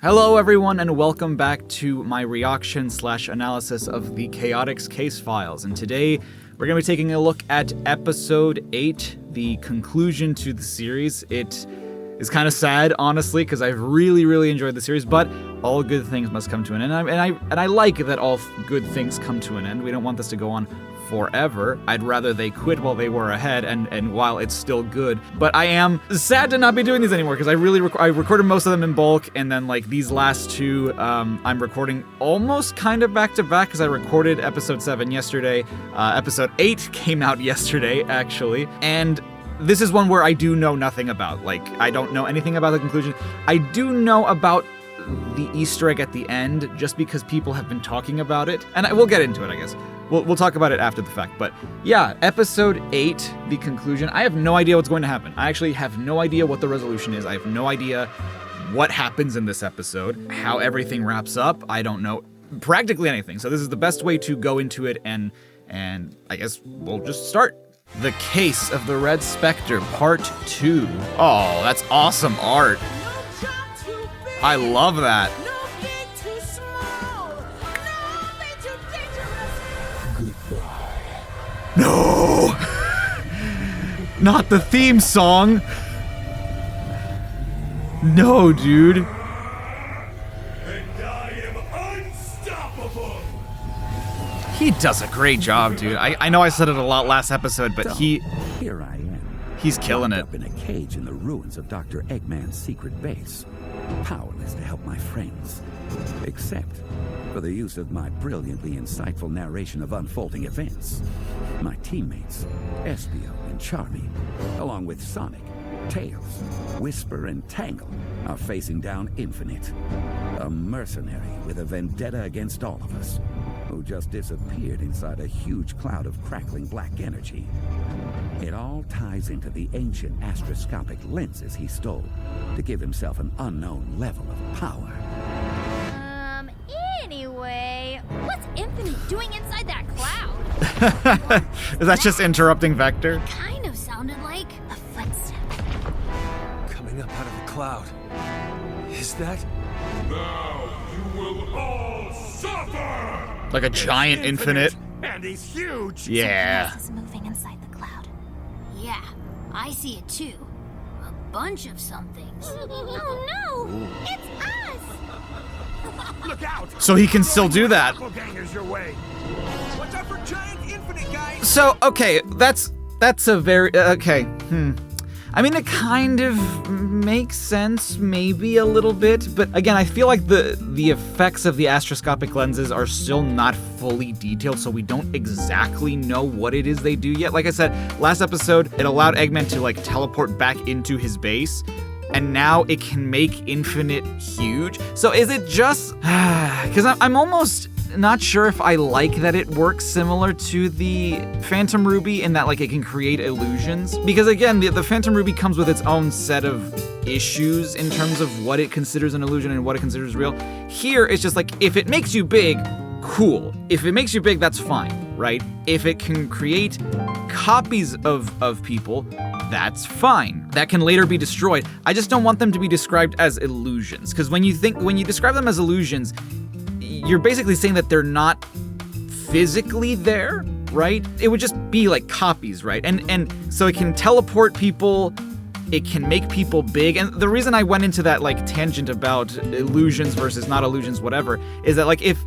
Hello everyone and welcome back to my reaction / analysis of the Chaotix Casefiles, and today we're going to be taking a look at episode 8, the conclusion to the series. It is kind of sad, honestly, because I've really enjoyed the series, but all good things must come to an end, and I like that all good things come to an end. We don't want this to go on forever. I'd rather they quit while they were ahead and while it's still good. But I am sad to not be doing these anymore because I recorded most of them in bulk, and then like these last two I'm recording almost kind of back to back because I recorded episode 7 yesterday. Episode 8 came out yesterday actually, and this is one where I do know nothing about. Like, I don't know anything about the conclusion. I do know about the Easter egg at the end just because people have been talking about it, and we'll get into it, I guess. We'll talk about it after the fact, but yeah, episode 8, the conclusion. I have no idea what's going to happen. I actually have no idea what the resolution is. I have no idea what happens in this episode, how everything wraps up. I don't know practically anything. So this is the best way to go into it, and I guess we'll just start. The Case of the Red Specter, Part 2. Oh, that's awesome art. I love that. No! Not the theme song! No, dude. And I am unstoppable! He does a great job, dude. I know I said it a lot last episode, but Here I am. He's killing it. Up in a cage in the ruins of Dr. Eggman's secret base. Powerless to help my friends. Except for the use of my brilliantly insightful narration of unfolding events. My teammates, Espio and Charmy, along with Sonic, Tails, Whisper, and Tangle, are facing down Infinite, a mercenary with a vendetta against all of us, who just disappeared inside a huge cloud of crackling black energy. It all ties into the ancient Astroscopic Lenses he stole to give himself an unknown level of power. Anyway, what's Infinite doing inside that cloud? Is that just interrupting Vector? Kind of sounded like a footstep. Coming up out of the cloud. Is that? Now you will all suffer! Like a giant infinite? And he's huge! Yeah. Something else is moving inside the cloud. Yeah, I see it too. A bunch of somethings. Oh no! It's us! Look out! So he can still do that. Doppelgangers your way. Watch out for giant infinite, guys! So, okay, that's a very, okay, I mean, it kind of makes sense, maybe a little bit, but again, I feel like the effects of the astroscopic lenses are still not fully detailed, so we don't exactly know what it is they do yet. Like I said, last episode, it allowed Eggman to, like, teleport back into his base, and now it can make Infinite huge. So is it just, because I'm almost not sure if I like that it works similar to the Phantom Ruby in that, like, it can create illusions. Because again, the Phantom Ruby comes with its own set of issues in terms of what it considers an illusion and what it considers real. Here, it's just like, if it makes you big, cool. If it makes you big, that's fine, right? If it can create copies of people, that's fine. That can later be destroyed. I just don't want them to be described as illusions, because when you describe them as illusions, you're basically saying that they're not physically there, right? It would just be like copies, right? And so it can teleport people, it can make people big. And the reason I went into that like tangent about illusions versus not illusions, whatever, is that like if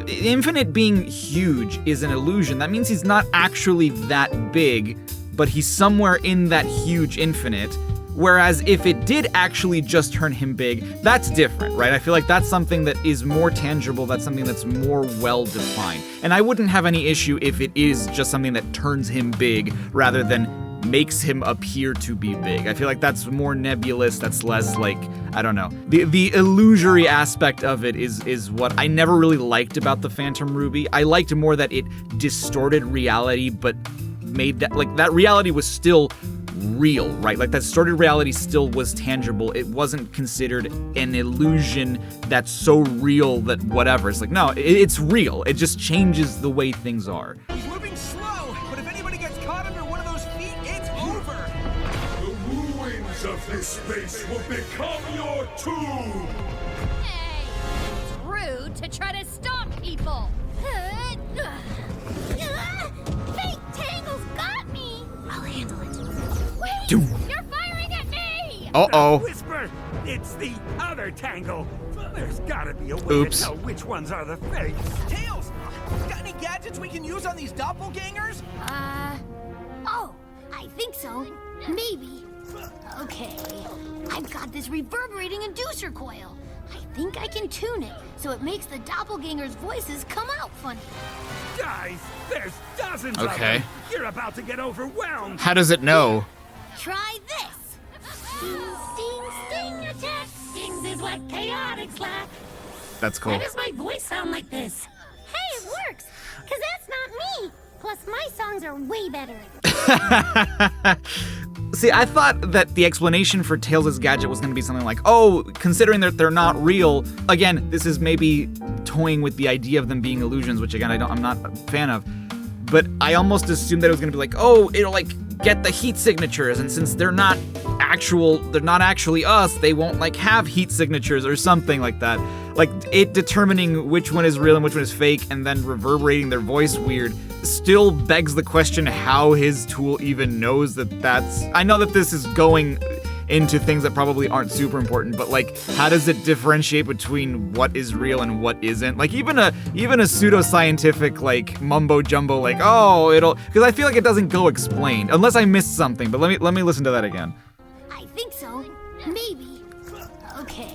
Infinite being huge is an illusion, that means he's not actually that big, but he's somewhere in that huge Infinite. Whereas if it did actually just turn him big, that's different, right? I feel like that's something that is more tangible, that's something that's more well-defined. And I wouldn't have any issue if it is just something that turns him big rather than makes him appear to be big. I feel like that's more nebulous, that's less like, I don't know. The illusory aspect of it is what I never really liked about the Phantom Ruby. I liked more that it distorted reality, but made that, like, that reality was still real, right? Like, that distorted reality still was tangible. It wasn't considered an illusion that's so real that whatever. It's like, no, it's real. It just changes the way things are. He's moving slow, but if anybody gets caught under one of those feet, it's over. The ruins of this space will become your tomb! Uh-oh. Whisper, it's the other tangle. There's gotta be a way Oops. to tell which ones are the fake. Tails! Got any gadgets we can use on these doppelgangers? Oh, I think so. Maybe. Okay, I've got this reverberating inducer coil. I think I can tune it so it makes the doppelgangers' voices come out funny. Guys, there's dozens of Okay. them. You're about to get overwhelmed. How does it know? Try this. Sting attack. Stings is what Chaotix lack. That's cool. Why does my voice sound like this? Hey, it works. Cause that's not me. Plus, my songs are way better. See, I thought that the explanation for Tails' gadget was going to be something like, oh, considering that they're not real, again, this is maybe toying with the idea of them being illusions, which again, I'm not a fan of. But I almost assumed that it was going to be like, oh, it'll like get the heat signatures, and since they're not actually us, they won't like have heat signatures or something like that. Like it determining which one is real and which one is fake and then reverberating their voice weird still begs the question how his tool even knows that that's... I know that this is going into things that probably aren't super important, but like how does it differentiate between what is real and what isn't? Like even a pseudoscientific like mumbo jumbo like, oh, it'll... Because I feel like it doesn't go explained unless I missed something, but let me listen to that again. I think so. Maybe. Okay,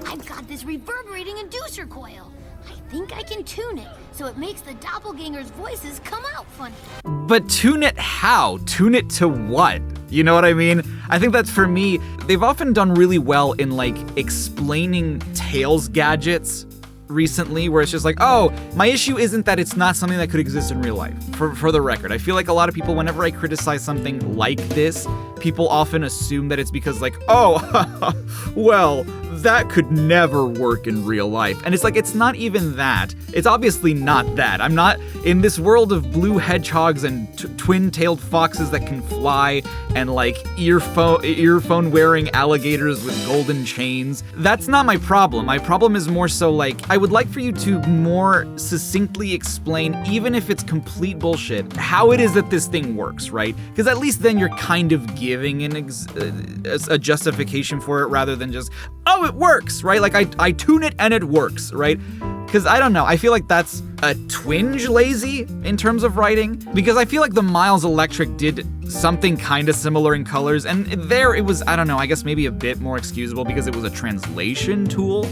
I've got this reverberating inducer coil. I think I can tune it so it makes the doppelgangers' voices come out funny. But tune it how? Tune it to what? You know what I mean? I think that's, for me, they've often done really well in like explaining Tails gadgets recently, where it's just like, oh, my issue isn't that it's not something that could exist in real life. For the record, I feel like a lot of people, whenever I criticize something like this, people often assume that it's because like, oh, well, that could never work in real life. And it's like, it's not even that. It's obviously not that. I'm not in this world of blue hedgehogs and twin-tailed foxes that can fly and like earphone wearing alligators with golden chains. That's not my problem. My problem is more so like, I would like for you to more succinctly explain, even if it's complete bullshit, how it is that this thing works, right? Because at least then you're kind of giving a justification for it rather than just, oh, it works, right? Like I tune it and it works, right? Because I don't know, I feel like that's a twinge lazy in terms of writing, because I feel like the Miles Electric did something kind of similar in colors, and there it was, I don't know, I guess maybe a bit more excusable because it was a translation tool,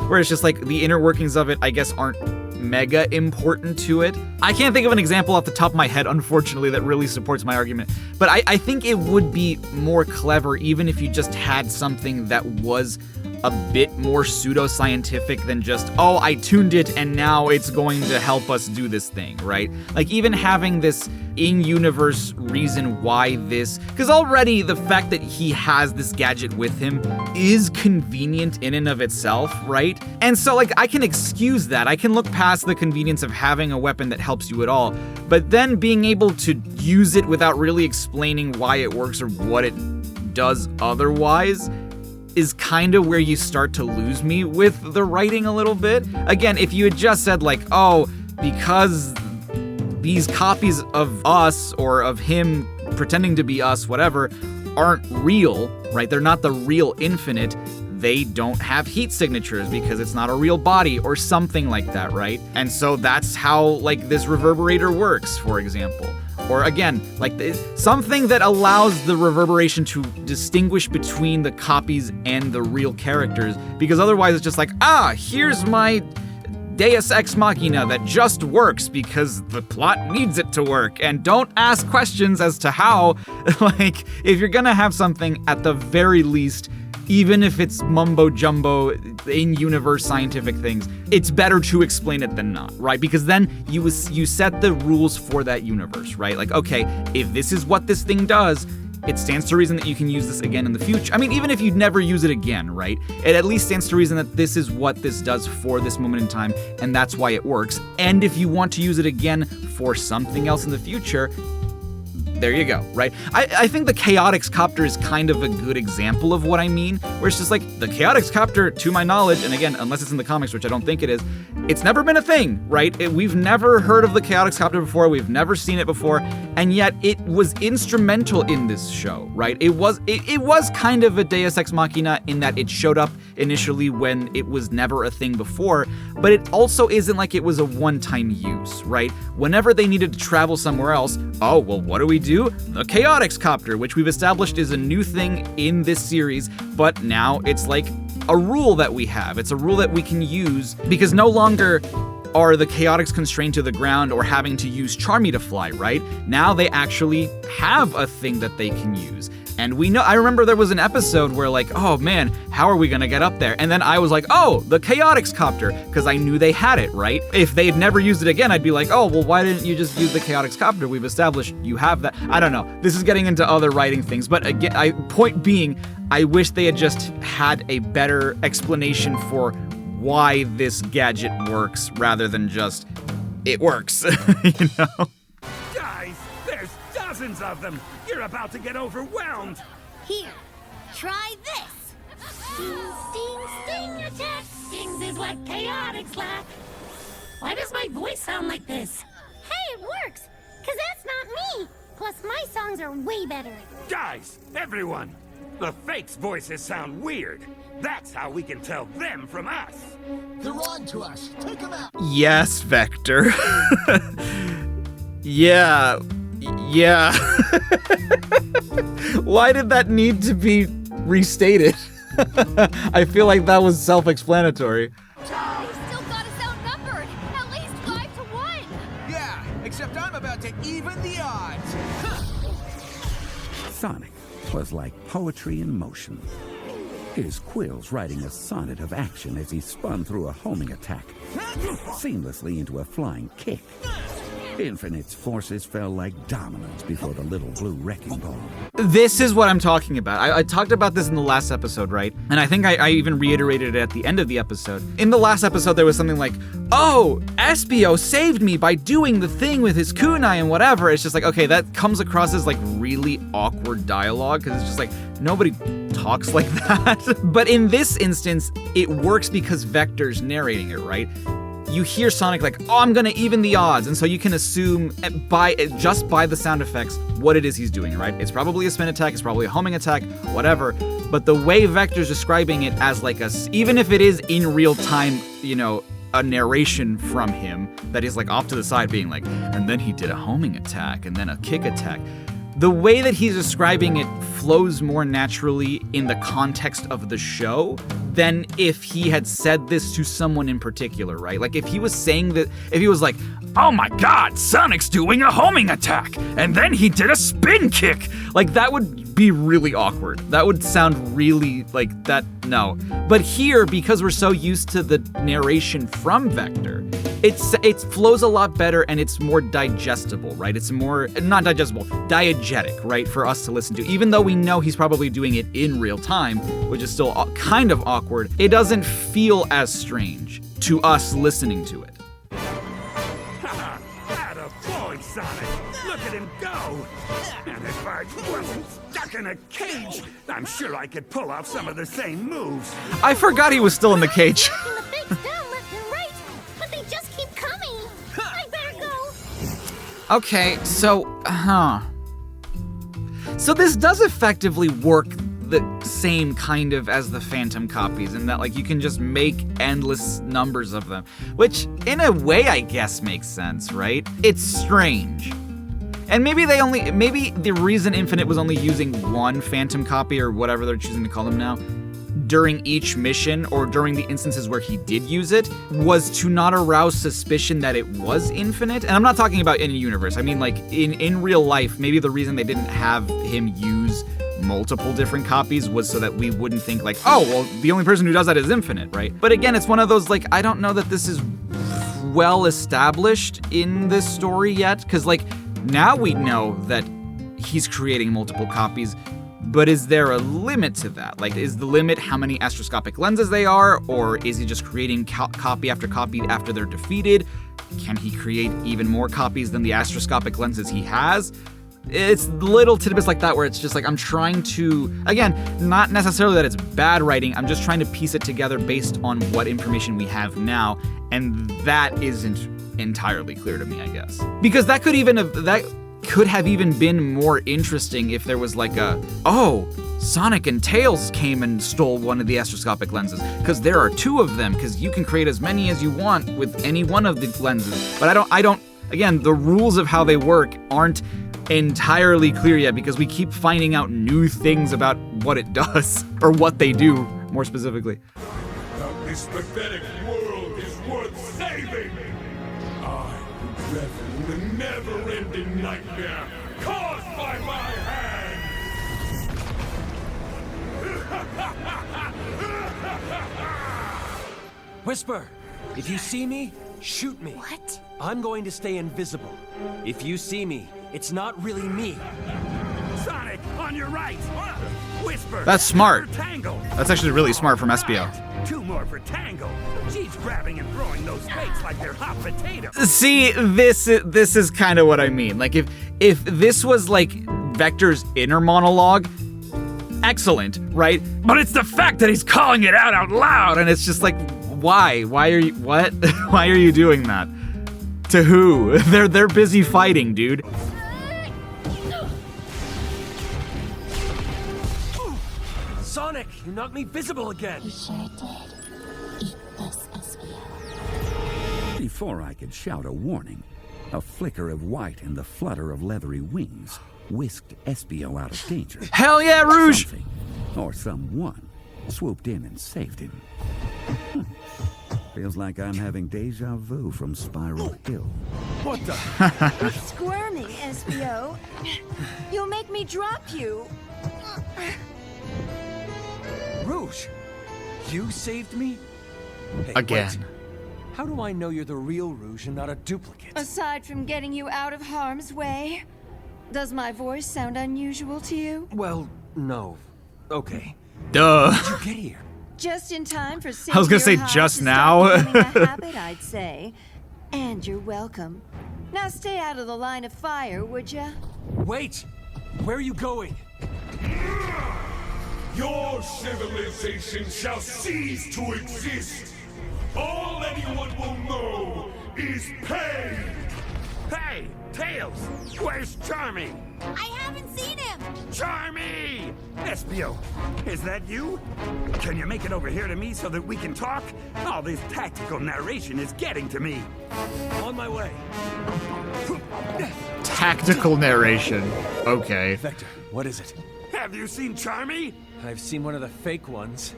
where it's just like the inner workings of it, I guess, aren't mega important to it. I can't think of an example off the top of my head, unfortunately, that really supports my argument, but I think it would be more clever even if you just had something that was a bit more pseudoscientific than just, oh, I tuned it and now it's going to help us do this thing, right? Like even having this in-universe reason why this, because already the fact that he has this gadget with him is convenient in and of itself, right? And so like I can excuse that. I can look past the convenience of having a weapon that helps you at all, but then being able to use it without really explaining why it works or what it does otherwise is kind of where you start to lose me with the writing a little bit. Again, if you had just said like, oh, because these copies of us or of him pretending to be us, whatever, aren't real, right? They're not the real infinite. They don't have heat signatures because it's not a real body or something like that, right? And so that's how like this reverberator works, for example. Or again, like something that allows the reverberation to distinguish between the copies and the real characters, because otherwise it's just like, here's my Deus Ex Machina that just works because the plot needs it to work, and don't ask questions as to how. Like, if you're gonna have something, at the very least, even if it's mumbo jumbo in-universe scientific things, it's better to explain it than not, right? Because then you set the rules for that universe, right? Like, okay, if this is what this thing does, it stands to reason that you can use this again in the future. I mean, even if you'd never use it again, right? It at least stands to reason that this is what this does for this moment in time, and that's why it works. And if you want to use it again for something else in the future, there you go, right? I think the Chaotix Copter is kind of a good example of what I mean, where it's just like, the Chaotix Copter, to my knowledge, and again, unless it's in the comics, which I don't think it is, it's never been a thing, right? We've never heard of the Chaotix Copter before, we've never seen it before, and yet it was instrumental in this show, right? It was kind of a Deus Ex Machina in that it showed up initially when it was never a thing before, but it also isn't like it was a one-time use, right? Whenever they needed to travel somewhere else, oh, well, what do? The Chaotix Copter, which we've established is a new thing in this series, but now it's like a rule that we have. It's a rule that we can use because no longer are the Chaotix constrained to the ground or having to use Charmy to fly, right? Now they actually have a thing that they can use. And we know, I remember there was an episode where like, oh man, how are we gonna get up there? And then I was like, oh, the Chaotix Copter, because I knew they had it, right? If they had never used it again, I'd be like, oh, well, why didn't you just use the Chaotix Copter? We've established you have that. I don't know. This is getting into other writing things, but again, point being, I wish they had just had a better explanation for why this gadget works rather than just, it works, you know? Guys, there's dozens of them. You're about to get overwhelmed. Here, try this. Sting attack. Stings is what Chaotix lack. Why does my voice sound like this? Hey, it works, 'cause that's not me. Plus, my songs are way better. Guys, everyone, the fakes' voices sound weird. That's how we can tell them from us. They're on to us. Take them out. Yes, Vector. Yeah. Why did that need to be restated? I feel like that was self-explanatory. They still got us outnumbered, at least 5-1. Yeah, except I'm about to even the odds. Sonic was like poetry in motion. His quills writing a sonnet of action as he spun through a homing attack, seamlessly into a flying kick. Infinite's forces fell like dominoes before the little blue wrecking ball. This is what I'm talking about. I talked about this in the last episode, right? And I think I even reiterated it at the end of the episode. In the last episode, there was something like, oh, Espio saved me by doing the thing with his kunai and whatever. It's just like, okay, that comes across as like really awkward dialogue because it's just like, nobody talks like that. But in this instance, it works because Vector's narrating it, right? You hear Sonic like, oh, I'm gonna even the odds, and so you can assume just by the sound effects what it is he's doing, right? It's probably a spin attack, it's probably a homing attack, whatever, but the way Vector's describing it as like even if it is in real time, you know, a narration from him that is like off to the side being like, and then he did a homing attack, and then a kick attack. The way that he's describing it flows more naturally in the context of the show than if he had said this to someone in particular, right? Like if he was saying that, if he was like, oh my god, Sonic's doing a homing attack, and then he did a spin kick, like that would be really awkward. That would sound really like that, no. But here, because we're so used to the narration from Vector, it flows a lot better and it's more digestible, right? It's more, not digestible, diegetic, right, for us to listen to. Even though we know he's probably doing it in real time, which is still kind of awkward, it doesn't feel as strange to us listening to it. Haha, attaboy, Sonic. Look at him go. And if I wasn't stuck in a cage, I'm sure I could pull off some of the same moves. I forgot he was still in the cage. Knocking the fakes down left and right, but they just keep coming. I better go. Okay, so this does effectively work the same kind of as the Phantom copies in that like you can just make endless numbers of them, which in a way I guess makes sense, right? It's strange. And maybe the reason Infinite was only using one Phantom copy or whatever they're choosing to call them now during each mission or during the instances where he did use it was to not arouse suspicion that it was Infinite. And I'm not talking about in a universe. I mean like in real life, maybe the reason they didn't have him use multiple different copies was so that we wouldn't think like, oh, well, the only person who does that is Infinite, right? But again, it's one of those like, I don't know that this is well established in this story yet, because like now we know that he's creating multiple copies, but is there a limit to that? Like, is the limit how many astroscopic lenses they are, or is he just creating copy after copy after they're defeated? Can he create even more copies than the astroscopic lenses he has? it's little tidbits like that where it's just like I'm trying to, again, not necessarily that it's bad writing, I'm just trying to piece it together based on what information we have now, and that isn't entirely clear to me, I guess. Because that could have even been more interesting if there was like Sonic and Tails came and stole one of the astroscopic lenses, because there are 2 of them, because you can create as many as you want with any one of the lenses. But I don't, again, the rules of how they work aren't entirely clear yet, because we keep finding out new things about what it does, or what they do, more specifically. This pathetic world is worth saving. I revel in the never-ending nightmare caused by my hands. Whisper, if you see me, shoot me. What? I'm going to stay invisible. If you see me, it's not really me. Sonic, on your right. Whisper. That's smart. for Tangle. That's actually really smart from Espio. 2 more for Tangle. She's grabbing and throwing those fakes like they're hot potatoes. See, this is kind of what I mean. Like, if this was like Vector's inner monologue, excellent, right? But it's the fact that he's calling it out loud, and it's just like, why? Why are you, what? Why are you doing that? To who? They're busy fighting, dude. Sonic, you knocked me visible again. You sure did. Eat this, Espio. Before I could shout a warning, a flicker of white and the flutter of leathery wings whisked Espio out of danger. Hell yeah, Rouge! Something, or someone, swooped in and saved him. Feels like I'm having deja vu from Spiral Hill. What the? Quit squirming, Espio. You'll make me drop you. Rouge, you saved me? Hey, Again. wait. How do I know you're the real Rouge and not a duplicate? Aside from getting you out of harm's way, does my voice sound unusual to you? Well, no. Okay. Duh. How'd you get here? Just in time for I was gonna say just now. a habit, I'd say. And you're welcome. Now stay out of the line of fire, would ya? Wait! Where are you going? Your civilization shall cease to exist. All anyone will know is pain. Hey, Tails, where's Charmy? I haven't seen him. Charmy! Espio, is that you? Can you make it over here to me so that we can talk? All this tactical narration is getting to me. On my way. Tactical narration. Okay. Vector, what is it? Have you seen Charmy? I've seen one of the fake ones.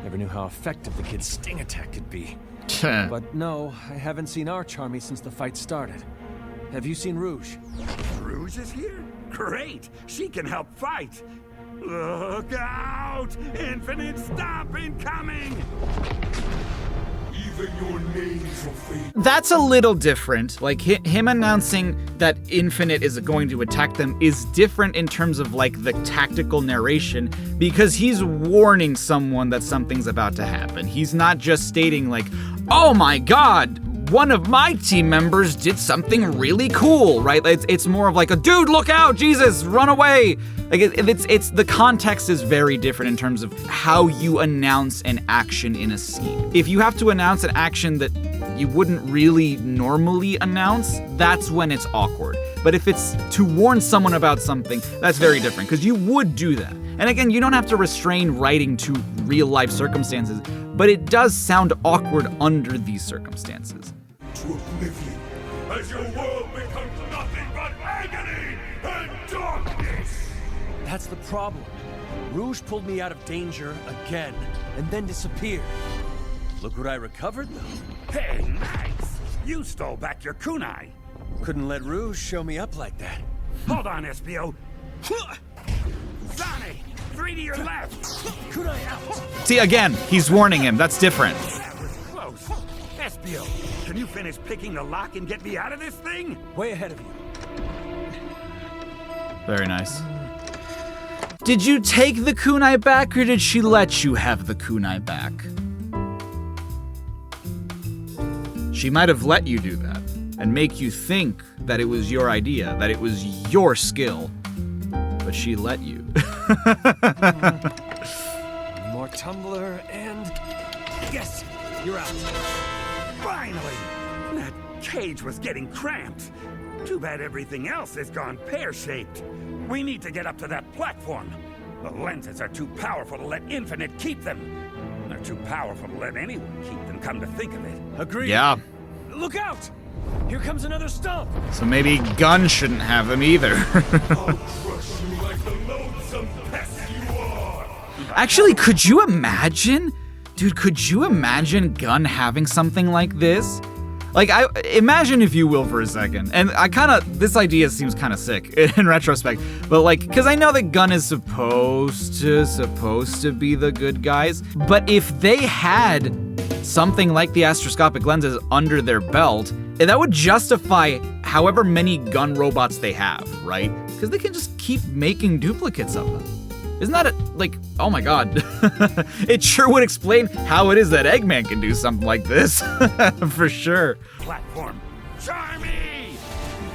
Never knew how effective the kid's sting attack could be. But no, I haven't seen our Charmy since the fight started. Have you seen Rouge? Rouge is here? Great! She can help fight! Look out! Infinite Stomp incoming! Even your names will fade. That's a little different. Like, him announcing that Infinite is going to attack them is different in terms of, like, the tactical narration, because he's warning someone that something's about to happen. He's not just stating, like, oh my god, one of my team members did something really cool, right? It's more of like a, dude, look out, Jesus, run away. Like it's the context is very different in terms of how you announce an action in a scene. If you have to announce an action that you wouldn't really normally announce, that's when it's awkward. But if it's to warn someone about something, that's very different, because you would do that. And again, you don't have to restrain writing to real life circumstances, but it does sound awkward under these circumstances. To oblivion, as your world becomes nothing but agony and darkness! That's the problem. Rouge pulled me out of danger again, and then disappeared. Look what I recovered, though. Hey, nice! You stole back your kunai. Couldn't let Rouge show me up like that. Hold on, Espio. Sonic, 3 to your left. Kunai out. See, again, he's warning him. That's different. That was close. Espio, can you finish picking the lock and get me out of this thing? Way ahead of you. Very nice. Did you take the kunai back, or did she let you have the kunai back? She might have let you do that. and make you think that it was your idea, that it was your skill. But she let you. More tumbler and... Yes! You're out. Finally! That cage was getting cramped. Too bad everything else has gone pear-shaped. We need to get up to that platform. The lenses are too powerful to let Infinite keep them. They're too powerful to let anyone keep them, come to think of it. Agreed. Yeah. Look out! Here comes another stump. So maybe Gunn shouldn't have them either. I'll crush you like the loathsome pest you are! Actually, could you imagine? Dude, could you imagine Gunn having something like this? Like, imagine if you will for a second. And this idea seems kind of sick in retrospect. But like, because I know that Gunn is supposed to be the good guys. But if they had something like the astroscopic lenses under their belt, that would justify however many gun robots they have, right? Because they can just keep making duplicates of them. Isn't that like, oh my god. It sure would explain how it is that Eggman can do something like this. For sure. Platform. Charmy!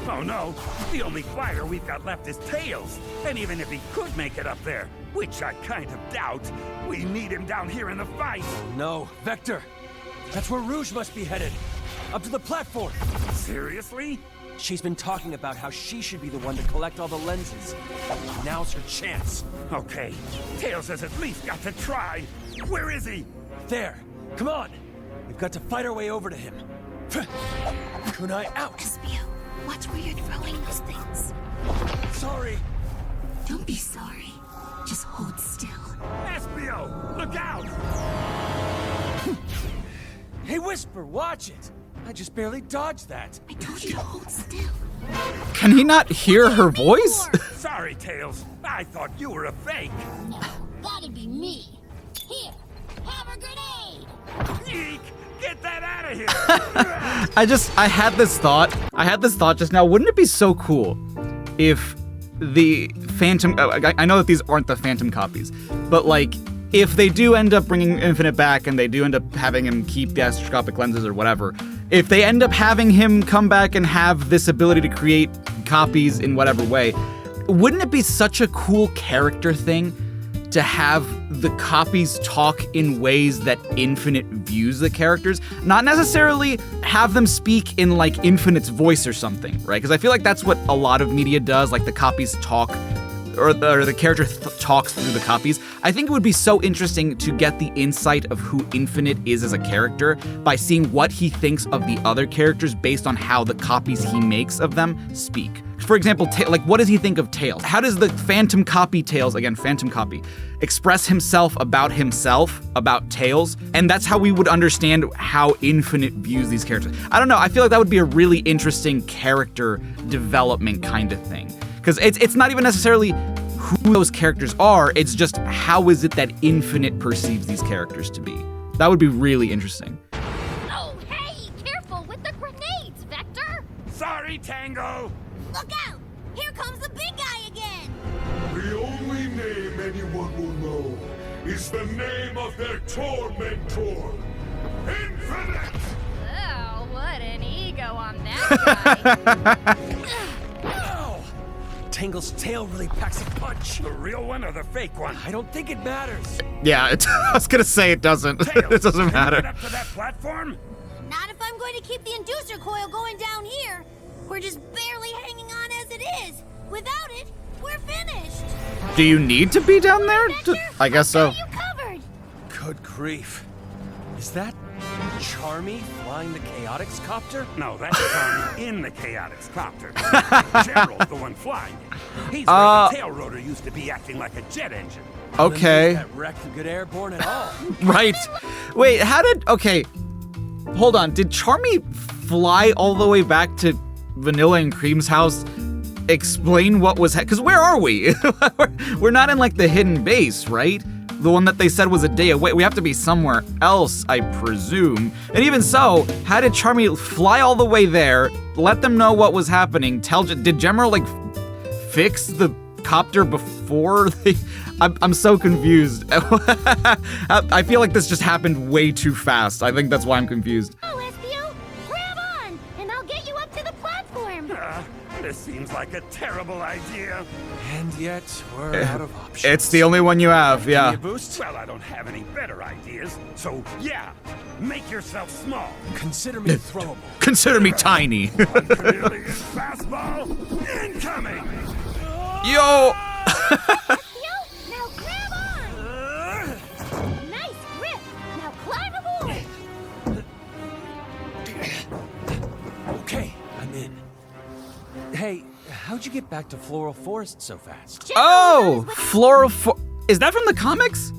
Oh no, the only fighter we've got left is Tails. And even if he could make it up there, which I kind of doubt, we need him down here in the fight. No, Vector. That's where Rouge must be headed. Up to the platform. Seriously? She's been talking about how she should be the one to collect all the lenses. Now's her chance. Okay, Tails has at least got to try. Where is he? There. Come on. We've got to fight our way over to him. Kunai out. Espio, watch where you're throwing those things. Sorry. Don't be sorry. Just hold still. Espio, look out! Hey, Whisper, watch it. I just barely dodged that. I told you to hold still. Can he not hear her voice? Sorry, Tails. I thought you were a fake. No, that'd be me. Here, have a grenade. Yeek! Get that out of here! I had this thought just now. Wouldn't it be so cool if the Phantom, I know that these aren't the Phantom copies, but like, if they do end up bringing Infinite back and they do end up having him keep the astroscopic lenses or whatever, if they end up having him come back and have this ability to create copies in whatever way, wouldn't it be such a cool character thing to have the copies talk in ways that Infinite views the characters? Not necessarily have them speak in like Infinite's voice or something, right? Because I feel like that's what a lot of media does, like the copies talk, or the character talks through the copies. I think it would be so interesting to get the insight of who Infinite is as a character by seeing what he thinks of the other characters based on how the copies he makes of them speak. For example, like, what does he think of Tails? How does the Phantom copy Tails, again, Phantom copy, express himself, about Tails? And that's how we would understand how Infinite views these characters. I don't know, I feel like that would be a really interesting character development kind of thing. Because it's not even necessarily who those characters are, it's just how is it that Infinite perceives these characters to be. That would be really interesting. Oh, hey, careful with the grenades, Vector. Sorry, Tango! Look out! Here comes the big guy again! The only name anyone will know is the name of their tormentor, Infinite! Oh, what an ego on that guy. Ow! Tangle's tail really packs a punch. The real one or the fake one? I don't think it matters. Yeah, I was gonna say it doesn't. Tails, It doesn't can you matter. get up to that platform? Not if I'm going to keep the inducer coil going down here. We're just barely hanging on as it is. Without it, we're finished. Do you need to be down there? Vector, I guess so. I've got you covered. Good grief. Is that Charmy flying the Chaotix copter? No, that's Charmy in the Chaotix copter. Gerald's the one flying it. He's where the tail rotor used to be, acting like a jet engine. Okay. That wreck could get airborne at all. Right. Wait, okay. Hold on, did Charmy fly all the way back to Vanilla and Cream's house? Explain what was because where are we? We're not in like the hidden base, right? The one that they said was a day away. We have to be somewhere else, I presume. And even so, how did Charmy fly all the way there, let them know what was happening, did Gemma like fix the copter before they... I'm so confused. I feel like this just happened way too fast. I think that's why I'm confused. Oh, Espio, grab on, and I'll get you up to This seems like a terrible idea. And yet, we're out of options. It's the only one you have, Give me yeah. a boost? Well, I don't have any better ideas, so yeah, make yourself small. Consider me throwable. Consider me tiny. Chameleon fastball incoming. Yo! Now grab on! Nice grip! Now climb aboard! Okay, I'm in. Hey, how'd you get back to Floral Forest so fast? Oh, is that from the comics?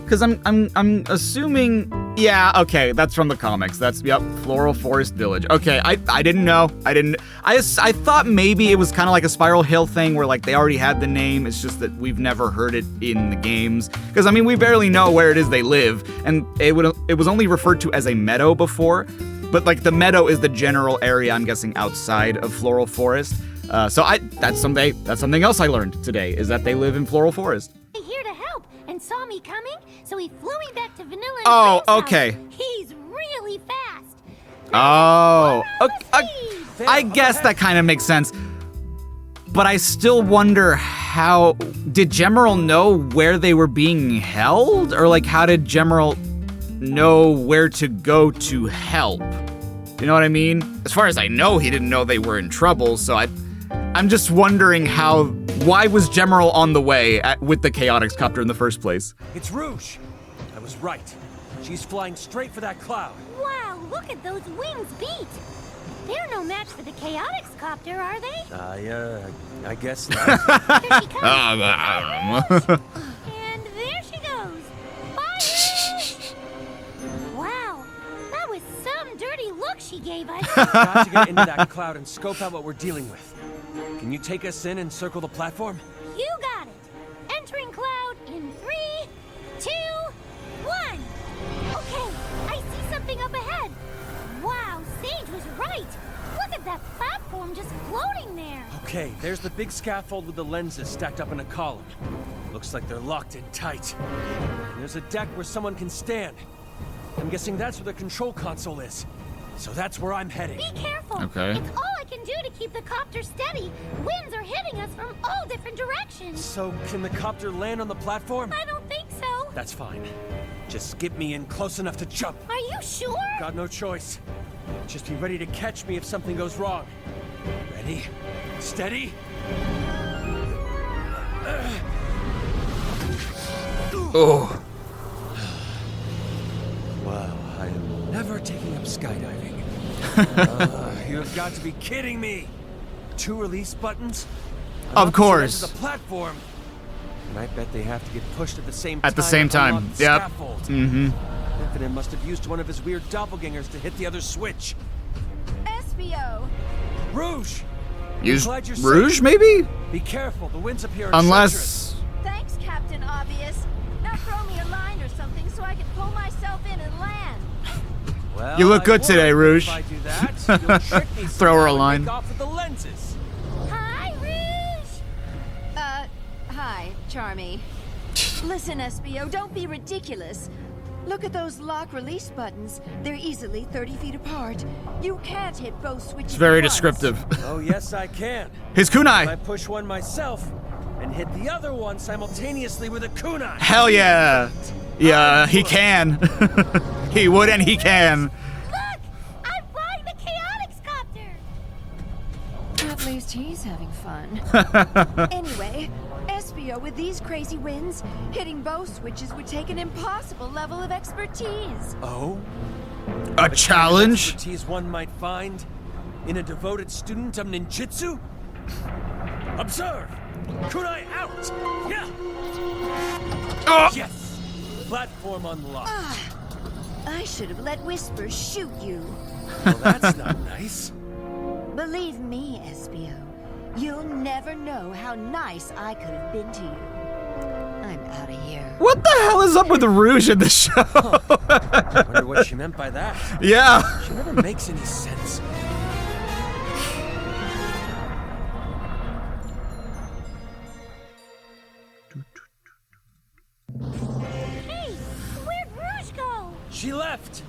Because I'm assuming. Yeah, okay, that's from the comics. That's Floral Forest Village. Okay, I didn't know. I thought maybe it was kind of like a Spiral Hill thing where like they already had the name. It's just that we've never heard it in the games. Because I mean, we barely know where it is they live, and it was only referred to as a meadow before. But like the meadow is the general area, I'm guessing, outside of Floral Forest. So that's something else I learned today, is that they live in Floral Forest. Here to help and saw me coming, so he flew me back to Vanilla and Oh, Frank's okay. house. He's really fast. Oh, Speed. I guess that kind of makes sense. But I still wonder how did Gemerald know where they were being held, or like how did Gemerald know where to go to help? You know what I mean? As far as I know, he didn't know they were in trouble, so I'm just wondering why was Gemerald on the way with the Chaotix Copter in the first place? It's Rouge. I was right. She's flying straight for that cloud. Wow, look at those wings beat. They're no match for the Chaotix Copter, are they? I guess not. Here she comes. I don't know. And there she goes. Bye. Wow, that was some dirty look she gave us. Got to get into that cloud and scope out what we're dealing with. Can you take us in and circle the platform? You got it. Entering cloud in 3, 2, 1. Okay, I see something up ahead. Wow, Sage was right. Look at that platform just floating there. Okay, there's the big scaffold with the lenses stacked up in a column. Looks like they're locked in tight. And there's a deck where someone can stand. I'm guessing that's where the control console is. So that's where I'm heading. Be careful. Okay. It's all I can do to keep the copter steady. Winds are hitting us from all different directions. So can the copter land on the platform? I don't think so. That's fine. Just get me in close enough to jump. Are you sure? Got no choice. Just be ready to catch me if something goes wrong. Ready? Steady? Oh. Wow, I am never taking up skydiving. You have got to be kidding me! 2 release buttons? Of course. The platform. And I bet they have to get pushed at the same time. At the same time. on the Yep. scaffold. Mm-hmm. Infinite must have used one of his weird doppelgangers to hit the other switch. Espio! Rouge! Use Glad you're Rouge, safe. maybe? Be careful, the winds up here are Unless. Thanks, Captain Obvious. Now throw me a line or something so I can pull myself in and land. Well, You look I good would today, Rouge. If I do that, you'll trick me Throw her a somehow and line. take off with the lenses. Hi, Rouge. Hi, Charmy. Listen, Espio, don't be ridiculous. Look at those lock-release buttons. They're easily 30 feet apart. You can't hit both switches It's very at once. descriptive. Oh, yes, I can. His If I kunai. push one myself and hit the other one simultaneously with a kunai. Hell yeah. Yeah, he can. He would and he can. Look, I'm flying the Chaotix Copter. At least he's having fun. Anyway, Espio, with these crazy winds, hitting both switches would take an impossible level of expertise. Oh? A challenge? Expertise one might find in a devoted student of ninjutsu? Observe! Kunai out! Yeah! Oh. Yes! Platform unlocked. I should have let Whisper shoot you. Well, that's not nice. Believe me, Espio, you'll never know how nice I could have been to you. I'm out of here. What the hell is up with Rouge in the show? I wonder what she meant by that. Yeah. She never makes any sense. Hey, where'd Rouge go? She left.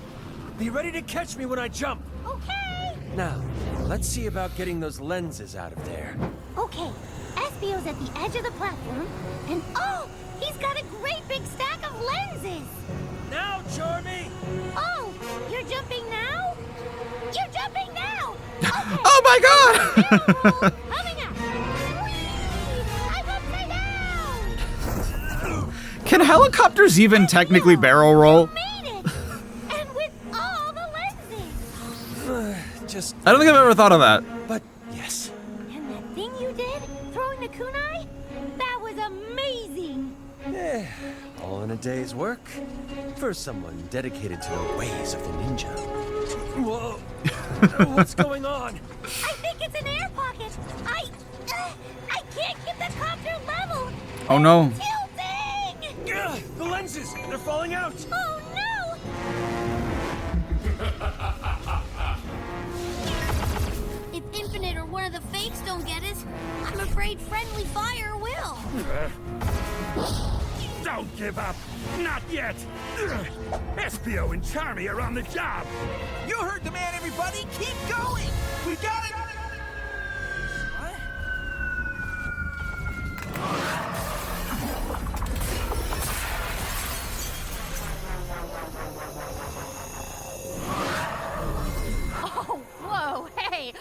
Be ready to catch me when I jump. Okay. Now, Let's see about getting those lenses out of there. Okay, Espio's at the edge of the platform, and oh, he's got a great big stack of lenses! Now, Charmy! Oh, you're jumping now? You're jumping now! Okay. Oh my god! Coming up! Whee! I'm upside down! Can helicopters even technically barrel roll? Made it! And with all the lenses! Just... I don't think I've ever thought of that. But, yes. And that thing you did, throwing the kunai? That was amazing! All in a day's work. For someone dedicated to the ways of the ninja. Whoa! What's going on? I think it's an air pocket! I can't get the copter level! Oh no. Tilting! Ugh, the lenses! They're falling out! Oh no! If Infinite or one of the fakes don't get us, I'm afraid friendly fire will. Don't give up! Not yet! Espio and Charmy are on the job! You heard the man, everybody! Keep going! We got it! What? Oh, whoa, hey,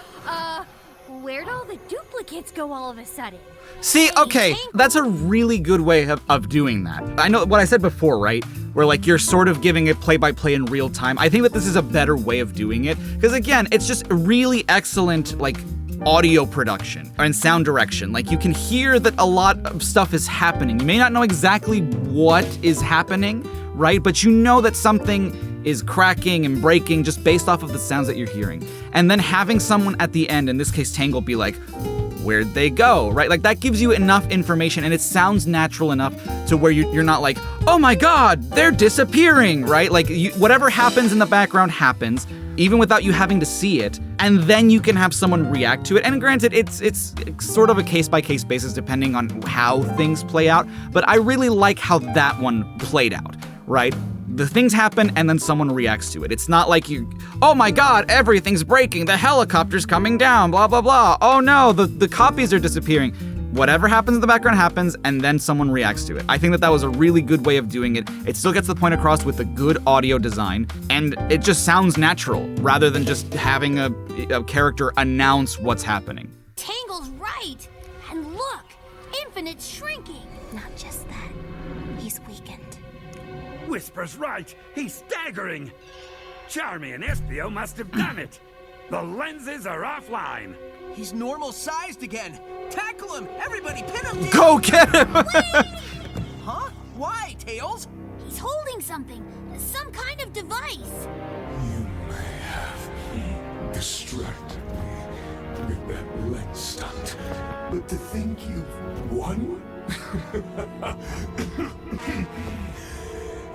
where'd all the duplicates go all of a sudden? See, okay, that's a really good way of doing that. I know what I said before, right? Where like you're sort of giving it play-by-play in real time. I think that this is a better way of doing it. Because again, it's just really excellent, like, audio production and sound direction. Like you can hear that a lot of stuff is happening. You may not know exactly what is happening, right? But you know that something is cracking and breaking just based off of the sounds that you're hearing. And then having someone at the end, in this case Tangle, be like, where'd they go, right? Like that gives you enough information and it sounds natural enough to where you're not like, oh my god, they're disappearing, right? Like whatever happens in the background happens, even without you having to see it, and then you can have someone react to it. And granted, it's sort of a case-by-case basis depending on how things play out, but I really like how that one played out, right? The things happen and then someone reacts to it. It's not like you, oh my god, everything's breaking, the helicopter's coming down, blah, blah, blah. Oh no, the copies are disappearing. Whatever happens in the background happens and then someone reacts to it. I think that was a really good way of doing it. It still gets the point across with a good audio design and it just sounds natural rather than just having a character announce what's happening. Tangle's right! And look, Infinite's shrinking. Not just that, he's weakened. Whisper's right! He's staggering! Charmy and Espio must have done it! The lenses are offline! He's normal sized again! Tackle him! Everybody pin him! Go get him! Huh? Why, Tails? He's holding something, some kind of device. You may have distracted me with that lens stunt, but to think you've won?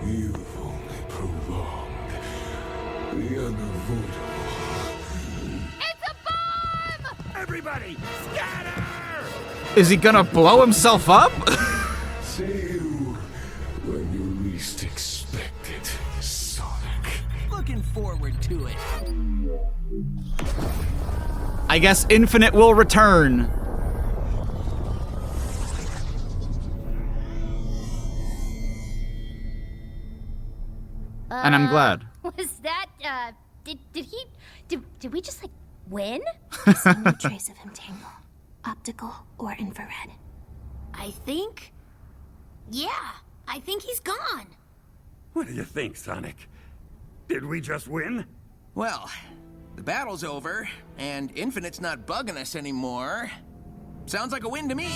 You've only prolonged the unavoidable. It's a bomb! Everybody, scatter! Is he gonna blow himself up? See you when you least expect it, Sonic. Looking forward to it. I guess Infinite will return. And I'm glad. Was that, did we just, like, win? I see no trace of him, Tangle. Optical or infrared. I think he's gone. What do you think, Sonic? Did we just win? Well, the battle's over, and Infinite's not bugging us anymore. Sounds like a win to me.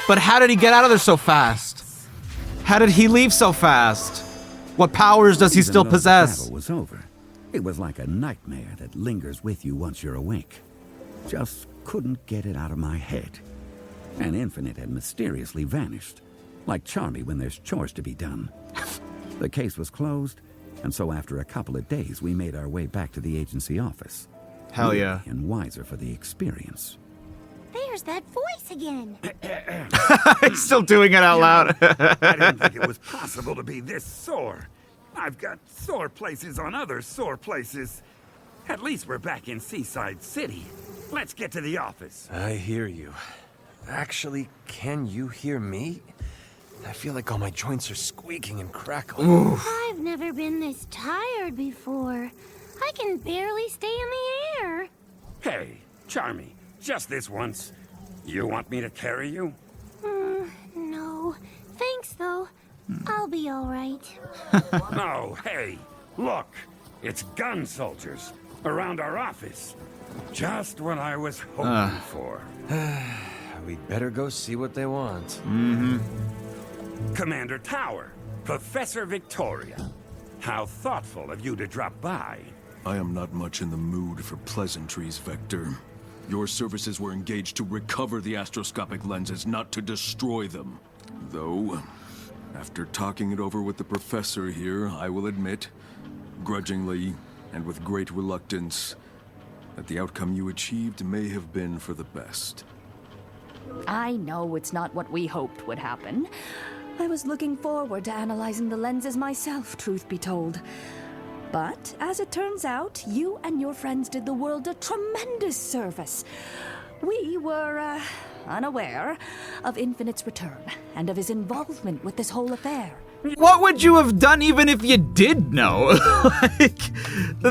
But how did he get out of there so fast? How did he leave so fast? What powers does he Even still though possess? The battle was over. It was like a nightmare that lingers with you once you're awake. Just couldn't get it out of my head. And Infinite had mysteriously vanished, like Charmy when there's chores to be done. The case was closed, and so after a couple of days, we made our way back to the agency office. Hell yeah. And wiser for the experience. There's that voice again. He's still doing it out loud. I didn't think it was possible to be this sore. I've got sore places on other sore places. At least we're back in Seaside City. Let's get to the office. I hear you. Actually, can you hear me? I feel like all my joints are squeaking and crackling. Oof. I've never been this tired before. I can barely stay in the air. Hey, Charmy, just this once. You want me to carry you? No. Thanks, though. I'll be all right. Oh, hey, look. It's gun soldiers around our office. Just what I was hoping for. We'd better go see what they want. Commander Tower, Professor Victoria. How thoughtful of you to drop by. I am not much in the mood for pleasantries, Vector. Your services were engaged to recover the astroscopic lenses, not to destroy them. Though, after talking it over with the professor here, I will admit, grudgingly and with great reluctance, that the outcome you achieved may have been for the best. I know it's not what we hoped would happen. I was looking forward to analyzing the lenses myself, truth be told. But, as it turns out, you and your friends did the world a tremendous service. We were, unaware of Infinite's return, and of his involvement with this whole affair. What would you have done even if you did know? Like,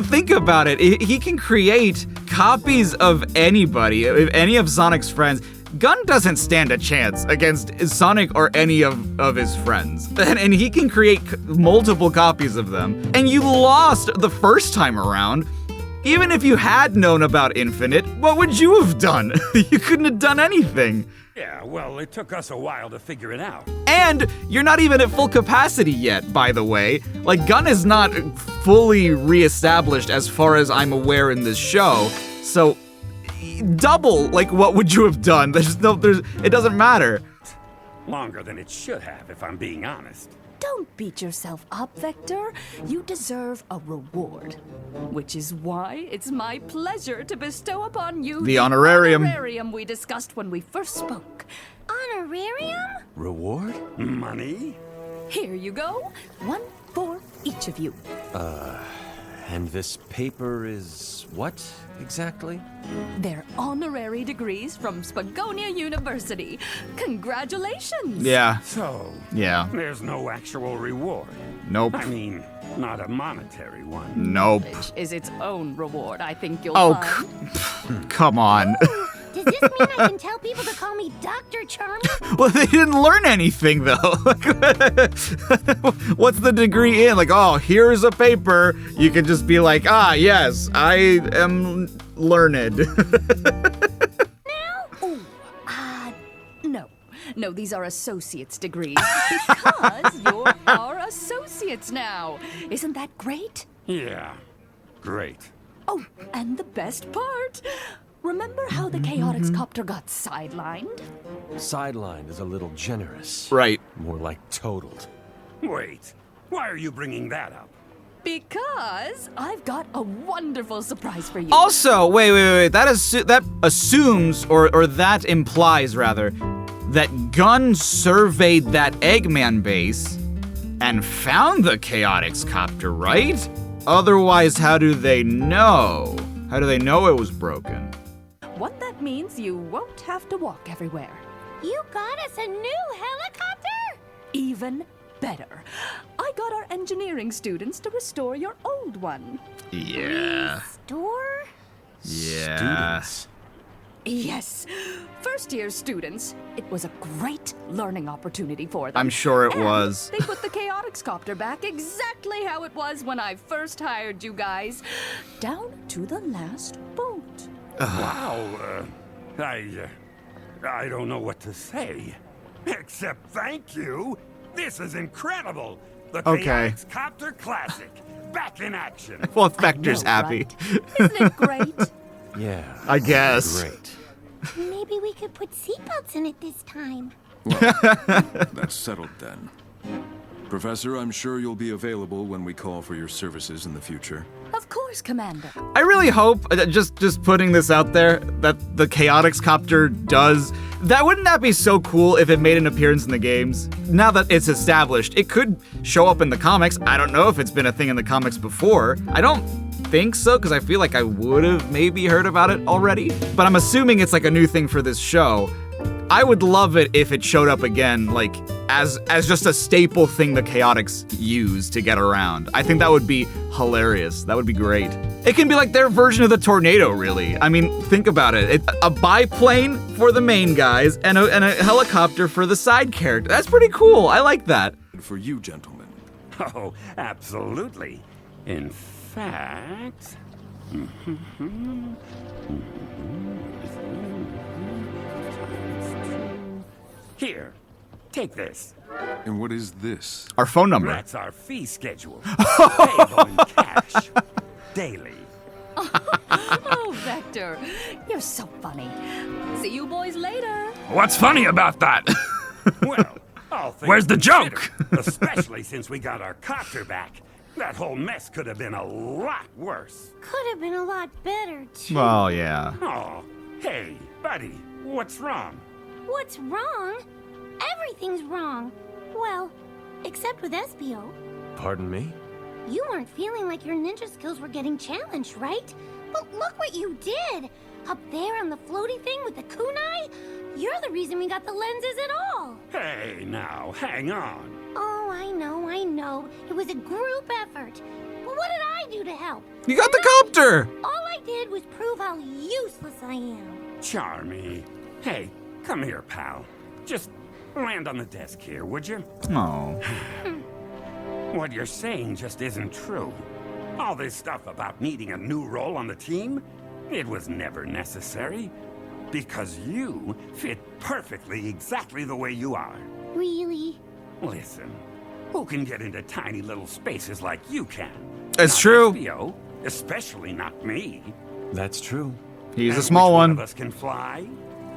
think about it. He can create copies of anybody, any of Sonic's friends. Gun doesn't stand a chance against Sonic or any of his friends. And he can create multiple copies of them. And you lost the first time around. Even if you had known about Infinite, what would you have done? You couldn't have done anything. Yeah, well, it took us a while to figure it out. And you're not even at full capacity yet, by the way. Like, Gun is not fully reestablished as far as I'm aware in this show. So, double, like, what would you have done? It doesn't matter. Longer than it should have, if I'm being honest. Don't beat yourself up, Vector. You deserve a reward. Which is why it's my pleasure to bestow upon you the honorarium. Honorarium we discussed when we first spoke. Honorarium? Reward? Money? Here you go. One for each of you. And this paper is what, exactly? They're honorary degrees from Spagonia University. Congratulations! Yeah. So, Yeah. there's no actual reward. Nope. I mean, not a monetary one. Nope. Which is its own reward, I think you'll Oh, find. come on. Does this mean I can tell people to call me Dr. Charmy? Well, they didn't learn anything, though. What's the degree in? Like, oh, here's a paper. You can just be like, ah, yes, I am learned. No, these are associate's degrees. Because you're our associates now. Isn't that great? Yeah, great. Oh, and the best part. Remember how the Chaotix Copter got sidelined? Sidelined is a little generous. Right. More like totaled. Wait, why are you bringing that up? Because I've got a wonderful surprise for you. Also, wait. That assumes, or that implies, rather, that Gun surveyed that Eggman base and found the Chaotix Copter, right? Otherwise, how do they know? How do they know it was broken? What that means, you won't have to walk everywhere. You got us a new helicopter? Even better. I got our engineering students to restore your old one. Yeah. Restore? Yeah. Students. Yes. First-year students. It was a great learning opportunity for them. I'm sure it And was. They put the Chaotix Copter back exactly how it was when I first hired you guys. Down to the last bolt. Wow, I don't know what to say. Except thank you. This is incredible. The Chaotix Copter Classic. Back in action. Well, Vector's happy. Right? Isn't it great? Yeah. I guess. Great. Maybe we could put seatbelts in it this time. That's settled then. Professor, I'm sure you'll be available when we call for your services in the future. Of course, Commander. I really hope, just putting this out there, that the Chaotix Copter does. Wouldn't that be so cool if it made an appearance in the games? Now that it's established, it could show up in the comics. I don't know if it's been a thing in the comics before. I don't think so, because I feel like I would have maybe heard about it already. But I'm assuming it's like a new thing for this show. I would love it if it showed up again, like, as just a staple thing the Chaotix use to get around. I think that would be hilarious. That would be great. It can be like their version of the tornado, really. I mean, think about it. A biplane for the main guys and a helicopter for the side character. That's pretty cool. I like that. For you, gentlemen. Oh, absolutely. In fact... Here, take this. And what is this? Our phone number. That's our fee schedule. Payable in cash. Daily. Oh, Vector, you're so funny. See you boys later. What's funny about that? Well, all things Where's the considered, joke? Especially since we got our copter back. That whole mess could have been a lot worse. Could have been a lot better, too. Oh, yeah. Oh, hey, buddy, what's wrong? What's wrong? Everything's wrong. Well, except with Espio. Pardon me? You weren't feeling like your ninja skills were getting challenged, right? But look what you did! Up there on the floaty thing with the kunai? You're the reason we got the lenses at all! Hey, now, hang on. Oh, I know. It was a group effort. But what did I do to help? You got the copter! All I did was prove how useless I am. Charmy. Hey, come here, pal. Just land on the desk here, would you? Oh. What you're saying just isn't true. All this stuff about needing a new role on the team, it was never necessary. Because you fit perfectly exactly the way you are. Really? Listen, who can get into tiny little spaces like you can? It's Not true. Espio, especially not me. That's true. He's a And small which one. of us can fly?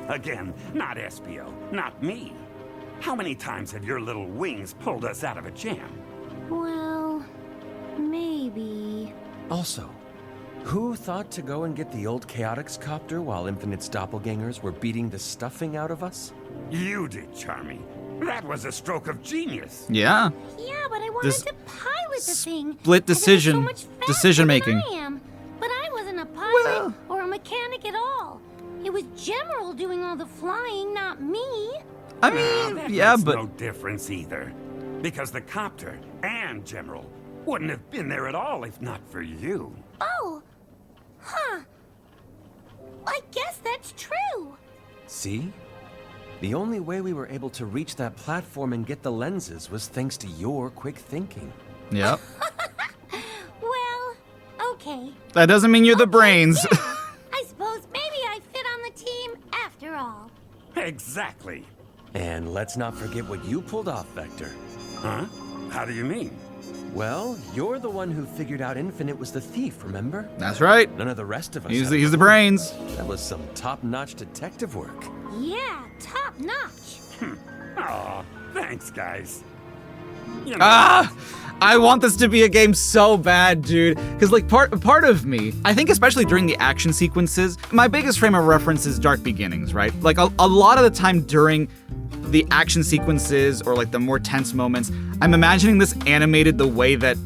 Again, not Espio, not me. How many times have your little wings pulled us out of a jam? Well, maybe. Also, who thought to go and get the old Chaotix Copter while Infinite's doppelgangers were beating the stuffing out of us? You did, Charmy. That was a stroke of genius. Yeah. Yeah, but I wanted This to pilot the thing. split And it was decision- so much faster decision making. than I am. But I wasn't a pilot or a mechanic at all. It was General doing all the flying, not me. I Well, mean, that yeah, makes but no difference either. Because the copter and General wouldn't have been there at all if not for you. Oh. Huh. I guess that's true. See? The only way we were able to reach that platform and get the lenses was thanks to your quick thinking. Yep. Well, okay. That doesn't mean you're the brains. Yeah. I suppose maybe I fit on the team after all. Exactly. And let's not forget what you pulled off, Vector. Huh? How do you mean? Well, you're the one who figured out Infinite was the thief, remember? That's right. None of the rest of us He's had the a clue. brains. That was some top-notch detective work. Yeah, top notch. Aw, thanks, guys. You know, I want this to be a game so bad, dude. Because, like, part of me, I think especially during the action sequences, my biggest frame of reference is Dark Beginnings, right? Like, a lot of the time during the action sequences or, like, the more tense moments, I'm imagining this animated the way that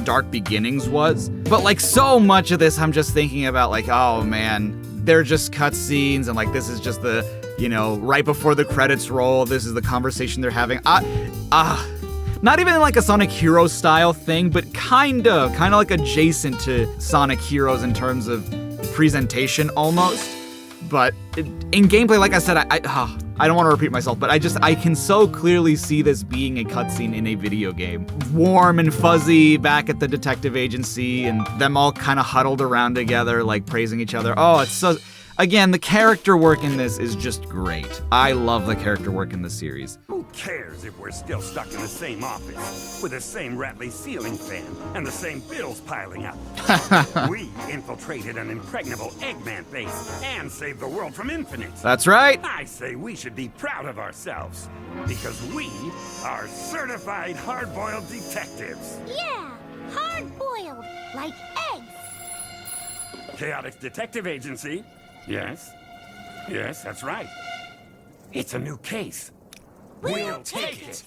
Dark Beginnings was. But, like, so much of this, I'm just thinking about, like, oh, man, they're just cutscenes, and, like, this is just the, you know, right before the credits roll, this is the conversation they're having. Not even like a Sonic Heroes style thing, but kinda like adjacent to Sonic Heroes in terms of presentation almost. But in gameplay, like I said, I don't want to repeat myself, but I can so clearly see this being a cutscene in a video game. Warm and fuzzy back at the detective agency and them all kind of huddled around together, like praising each other. Oh, it's so... again, the character work in this is just great. I love the character work in the series. Who cares if we're still stuck in the same office, with the same rattly ceiling fan, and the same bills piling up? We infiltrated an impregnable Eggman base and saved the world from Infinite. That's right. I say we should be proud of ourselves, because we are certified hard-boiled detectives. Yeah, hard-boiled, like eggs. Chaotix Detective Agency. Yes. Yes, that's right. It's a new case. We'll take it.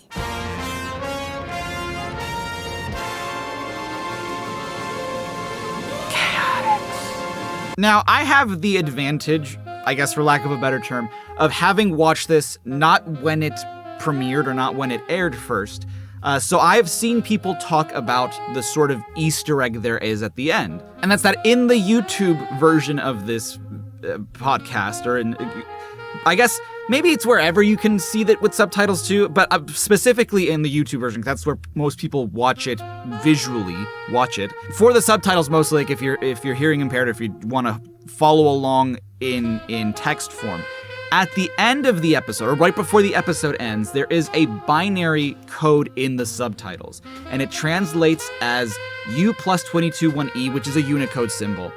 Now, I have the advantage, I guess for lack of a better term, of having watched this not when it premiered or not when it aired first. So I have seen people talk about the sort of Easter egg there is at the end. And that's that in the YouTube version of this podcast, or in, I guess maybe it's wherever you can see that with subtitles too, but specifically in the YouTube version, 'cause that's where most people watch it, visually watch it. For the subtitles mostly, like if you're hearing impaired, if you want to follow along in text form, at the end of the episode, or right before the episode ends, there is a binary code in the subtitles, and it translates as U+221E, which is a Unicode symbol,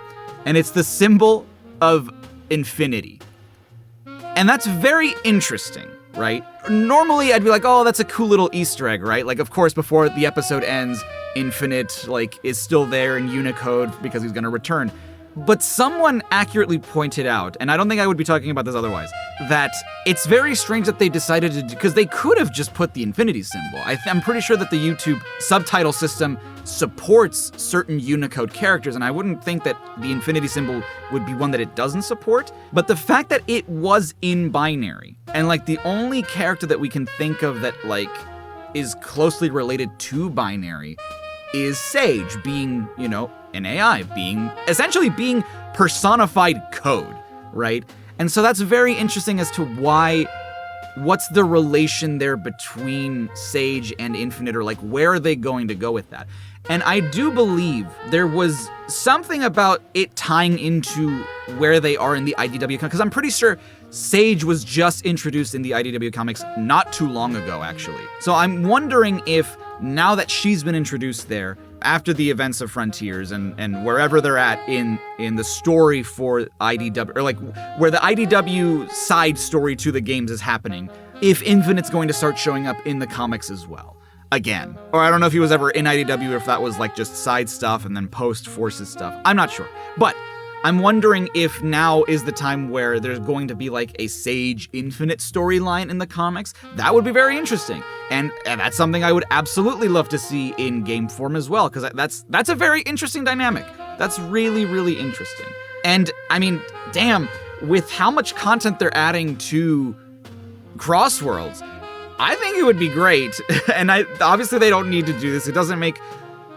and it's the symbol of infinity. And that's very interesting, right? Normally I'd be like, oh, that's a cool little Easter egg, right? Like, of course, before the episode ends, Infinite, like, is still there in Unicode because he's gonna return. But someone accurately pointed out, and I don't think I would be talking about this otherwise, that it's very strange that they decided to do, because they could have just put the infinity symbol. I'm pretty sure that the YouTube subtitle system supports certain Unicode characters, and I wouldn't think that the infinity symbol would be one that it doesn't support. But the fact that it was in binary, and like the only character that we can think of that like is closely related to binary is Sage, being, you know, an AI, essentially being personified code, right? And so that's very interesting as to what's the relation there between Sage and Infinite, or like where are they going to go with that? And I do believe there was something about it tying into where they are in the IDW, because I'm pretty sure Sage was just introduced in the IDW comics not too long ago, actually. So I'm wondering if now that she's been introduced there, after the events of Frontiers and wherever they're at in the story for IDW, or like where the IDW side story to the games is happening, if Infinite's going to start showing up in the comics as well. Again. Or I don't know if he was ever in IDW, or if that was like just side stuff and then post-Forces stuff. I'm not sure. But I'm wondering if now is the time where there's going to be like a Sage Infinite storyline in the comics. That would be very interesting. And that's something I would absolutely love to see in game form as well, because that's a very interesting dynamic. That's really, really interesting. And I mean, damn, with how much content they're adding to Crossworlds, I think it would be great. And obviously they don't need to do this. It doesn't make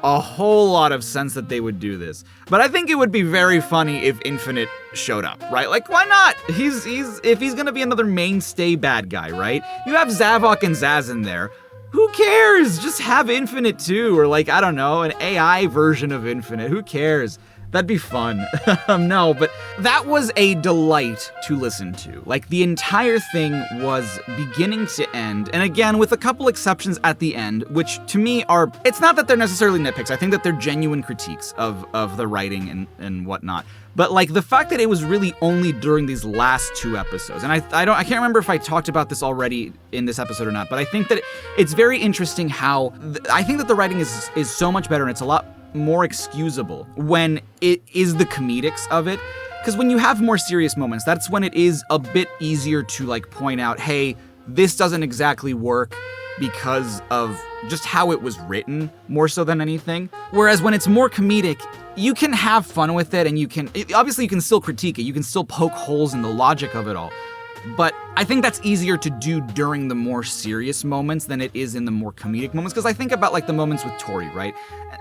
a whole lot of sense that they would do this. But I think it would be very funny if Infinite showed up, right? Like, why not? If he's gonna be another mainstay bad guy, right? You have Zavok and Zaz in there. Who cares? Just have Infinite too, or like, I don't know, an AI version of Infinite. Who cares? That'd be fun. No, but that was a delight to listen to. Like, the entire thing was beginning to end, and again, with a couple exceptions at the end, which to me are, it's not that they're necessarily nitpicks, I think that they're genuine critiques of the writing and whatnot. But like, the fact that it was really only during these last two episodes, and I can't remember if I talked about this already in this episode or not, but I think that it's very interesting how, I think that the writing is so much better, and it's a lot more excusable when it is the comedics of it. Because when you have more serious moments, that's when it is a bit easier to like point out, hey, this doesn't exactly work because of just how it was written, more so than anything. Whereas when it's more comedic, you can have fun with it, and obviously you can still critique it, you can still poke holes in the logic of it all. But I think that's easier to do during the more serious moments than it is in the more comedic moments, because I think about like the moments with Tori, right?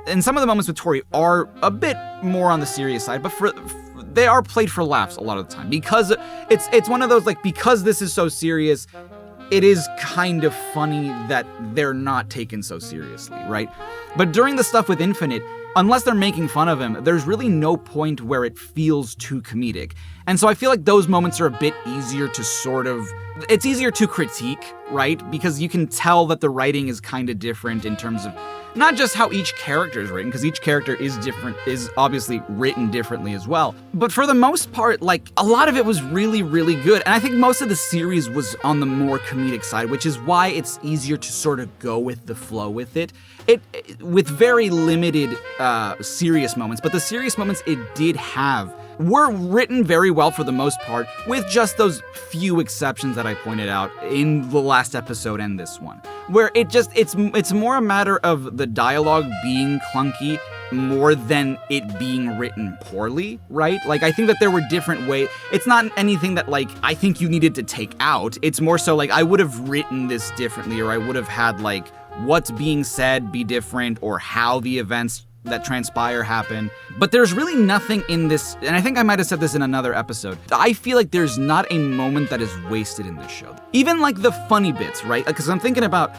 And some of the moments with Tori are a bit more on the serious side, but they are played for laughs a lot of the time, because it's one of those, like, because this is so serious, it is kind of funny that they're not taken so seriously, right? But during the stuff with Infinite, unless they're making fun of him, there's really no point where it feels too comedic. And so I feel like those moments are a bit easier to it's easier to critique, right? Because you can tell that the writing is kind of different in terms of not just how each character is written, because each character is different, is obviously written differently as well. But for the most part, like, a lot of it was really, really good. And I think most of the series was on the more comedic side, which is why it's easier to sort of go with the flow with it. With very limited serious moments, but the serious moments it did have were written very well for the most part, with just those few exceptions that I pointed out in the last episode and this one, where it's more a matter of the dialogue being clunky more than it being written poorly, right? Like, I think that there were different ways. It's not anything that, like, I think you needed to take out. It's more so, like, I would have written this differently, or I would have had, like, what's being said be different, or how the events that transpire happen. But there's really nothing in this, and I think I might have said this in another episode, I feel like there's not a moment that is wasted in this show. Even, like, the funny bits, right? Because I'm thinking about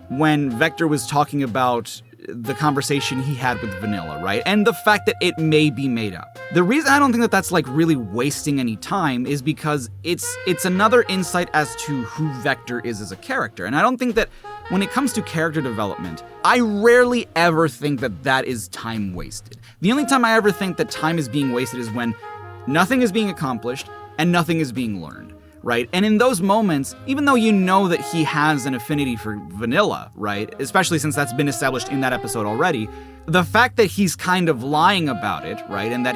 when Vector was talking about the conversation he had with Vanilla, right? And the fact that it may be made up. The reason I don't think that that's, like, really wasting any time is because it's another insight as to who Vector is as a character. And I don't think that when it comes to character development, I rarely ever think that that is time wasted. The only time I ever think that time is being wasted is when nothing is being accomplished and nothing is being learned, right? And in those moments, even though you know that he has an affinity for Vanilla, right? Especially since that's been established in that episode already, the fact that he's kind of lying about it, right? And that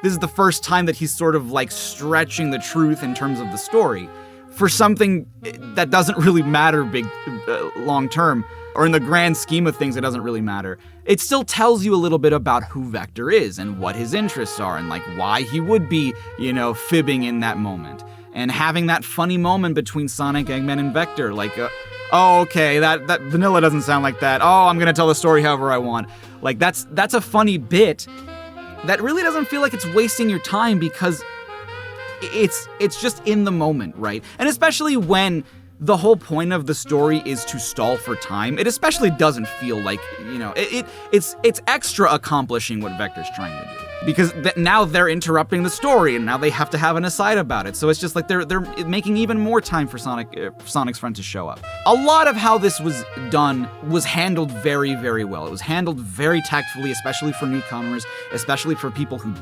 this is the first time that he's sort of, like, stretching the truth in terms of the story for something that doesn't really matter long term, or in the grand scheme of things, it doesn't really matter. It still tells you a little bit about who Vector is and what his interests are and, like, why he would be, fibbing in that moment. And having that funny moment between Sonic, Eggman, and Vector, like, oh, okay, that Vanilla doesn't sound like that. Oh, I'm gonna tell the story however I want. Like, that's a funny bit that really doesn't feel like it's wasting your time, because it's just in the moment, right? And especially when the whole point of the story is to stall for time, it especially doesn't feel like, it's extra accomplishing what Vector's trying to do. Because now they're interrupting the story, and now they have to have an aside about it. So it's just like they're making even more time for Sonic's friend to show up. A lot of how this was done was handled very, very well. It was handled very tactfully, especially for newcomers, especially for people who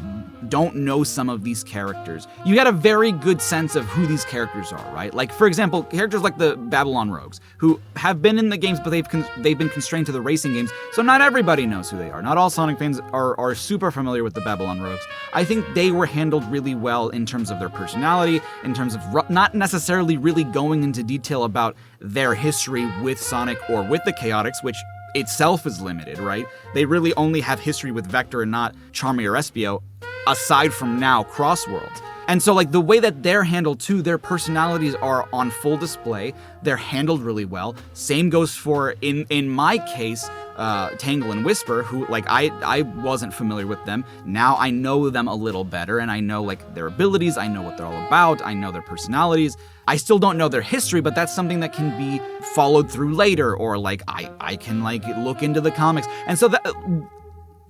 don't know some of these characters. You got a very good sense of who these characters are, right? Like, for example, characters like the Babylon Rogues, who have been in the games, but they've been constrained to the racing games, so not everybody knows who they are. Not all Sonic fans are super familiar with the Babylon Rogues. I think they were handled really well in terms of their personality, in terms of not necessarily really going into detail about their history with Sonic or with the Chaotix, which itself is limited, right? They really only have history with Vector and not Charmy or Espio, aside from now Crossworlds. And so, like, the way that they're handled too, their personalities are on full display. They're handled really well. Same goes for, in my case, Tangle and Whisper, who, like, I wasn't familiar with them. Now I know them a little better, and I know, like, their abilities, I know what they're all about, I know their personalities. I still don't know their history, but that's something that can be followed through later, or, like, I can, like, look into the comics. And so that,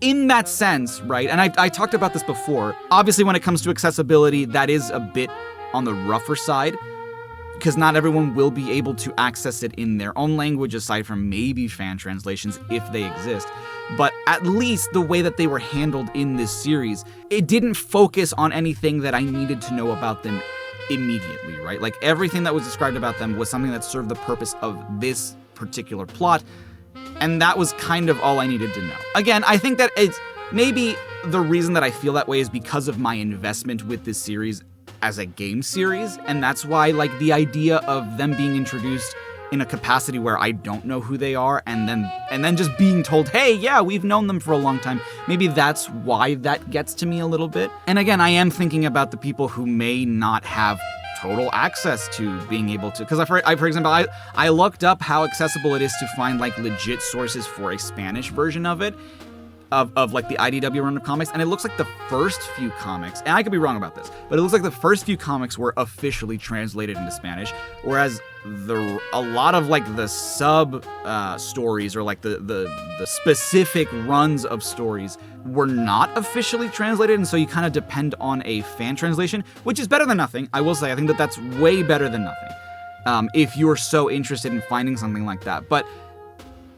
in that sense, right, and I talked about this before, obviously when it comes to accessibility, that is a bit on the rougher side, because not everyone will be able to access it in their own language, aside from maybe fan translations, if they exist. But at least the way that they were handled in this series, it didn't focus on anything that I needed to know about them immediately, right? Like, everything that was described about them was something that served the purpose of this particular plot, and that was kind of all I needed to know. Again, I think that it's maybe the reason that I feel that way is because of my investment with this series as a game series, and that's why, like, the idea of them being introduced in a capacity where I don't know who they are, and then just being told, hey, yeah, we've known them for a long time, maybe that's why that gets to me a little bit. And again, I am thinking about the people who may not have total access to being able to, because for example, I looked up how accessible it is to find, like, legit sources for a Spanish version of it, of like the IDW run of comics, and it looks like the first few comics, and I could be wrong about this, but it looks like the first few comics were officially translated into Spanish, whereas a lot of like the sub stories or like the specific runs of stories were not officially translated, and so you kind of depend on a fan translation, which is better than nothing. I will say, I think that that's way better than nothing, if you're so interested in finding something like that. But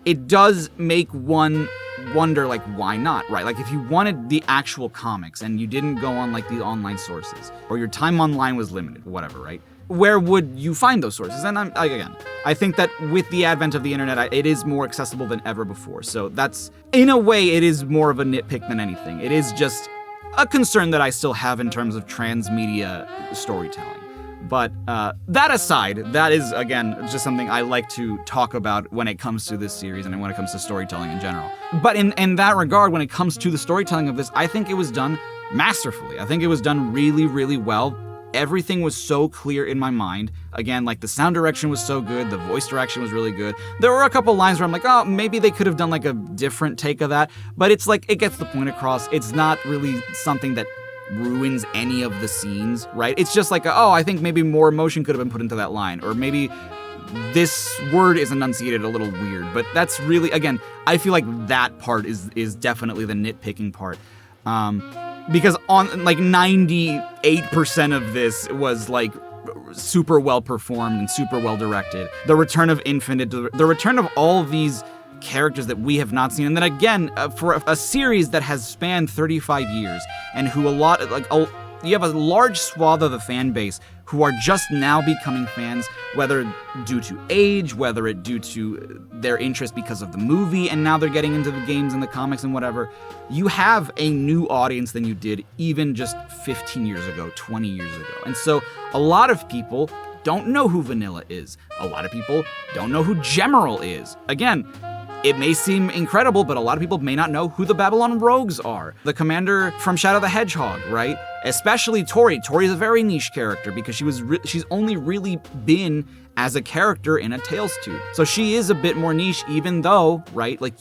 it does make one wonder, like, why not, right? Like, if you wanted the actual comics and you didn't go on, like, the online sources, or your time online was limited, whatever, right? Where would you find those sources? And I think that with the advent of the internet, it is more accessible than ever before. So that's, in a way, it is more of a nitpick than anything. It is just a concern that I still have in terms of transmedia storytelling. But that aside, that is, again, just something I like to talk about when it comes to this series and when it comes to storytelling in general. But in that regard, when it comes to the storytelling of this, I think it was done masterfully. I think it was done really, really well. Everything was so clear in my mind. Again, like the sound direction was so good, the voice direction was really good. There were a couple lines where I'm like, oh, maybe they could have done like a different take of that. But it's like, it gets the point across. It's not really something that ruins any of the scenes, right? It's just like, oh, I think maybe more emotion could have been put into that line, or maybe this word is enunciated a little weird. But that's really, again, I feel like that part is definitely the nitpicking part. Because on like 98% of this was like super well performed and super well directed. The return of Infinite, the return of all of these characters that we have not seen, and then again, for a series that has spanned 35 years, and who you have a large swath of the fan base who are just now becoming fans, whether due to age, whether it due to their interest because of the movie, and now they're getting into the games and the comics and whatever. You have a new audience than you did even just 15 years ago, 20 years ago. And so a lot of people don't know who Vanilla is. A lot of people don't know who Gemerald is. Again, it may seem incredible, but a lot of people may not know who the Babylon Rogues are. The commander from Shadow the Hedgehog, right? Especially Tori. Tori is a very niche character because she's only really been as a character in a Tales tube. So she is a bit more niche, even though, right, like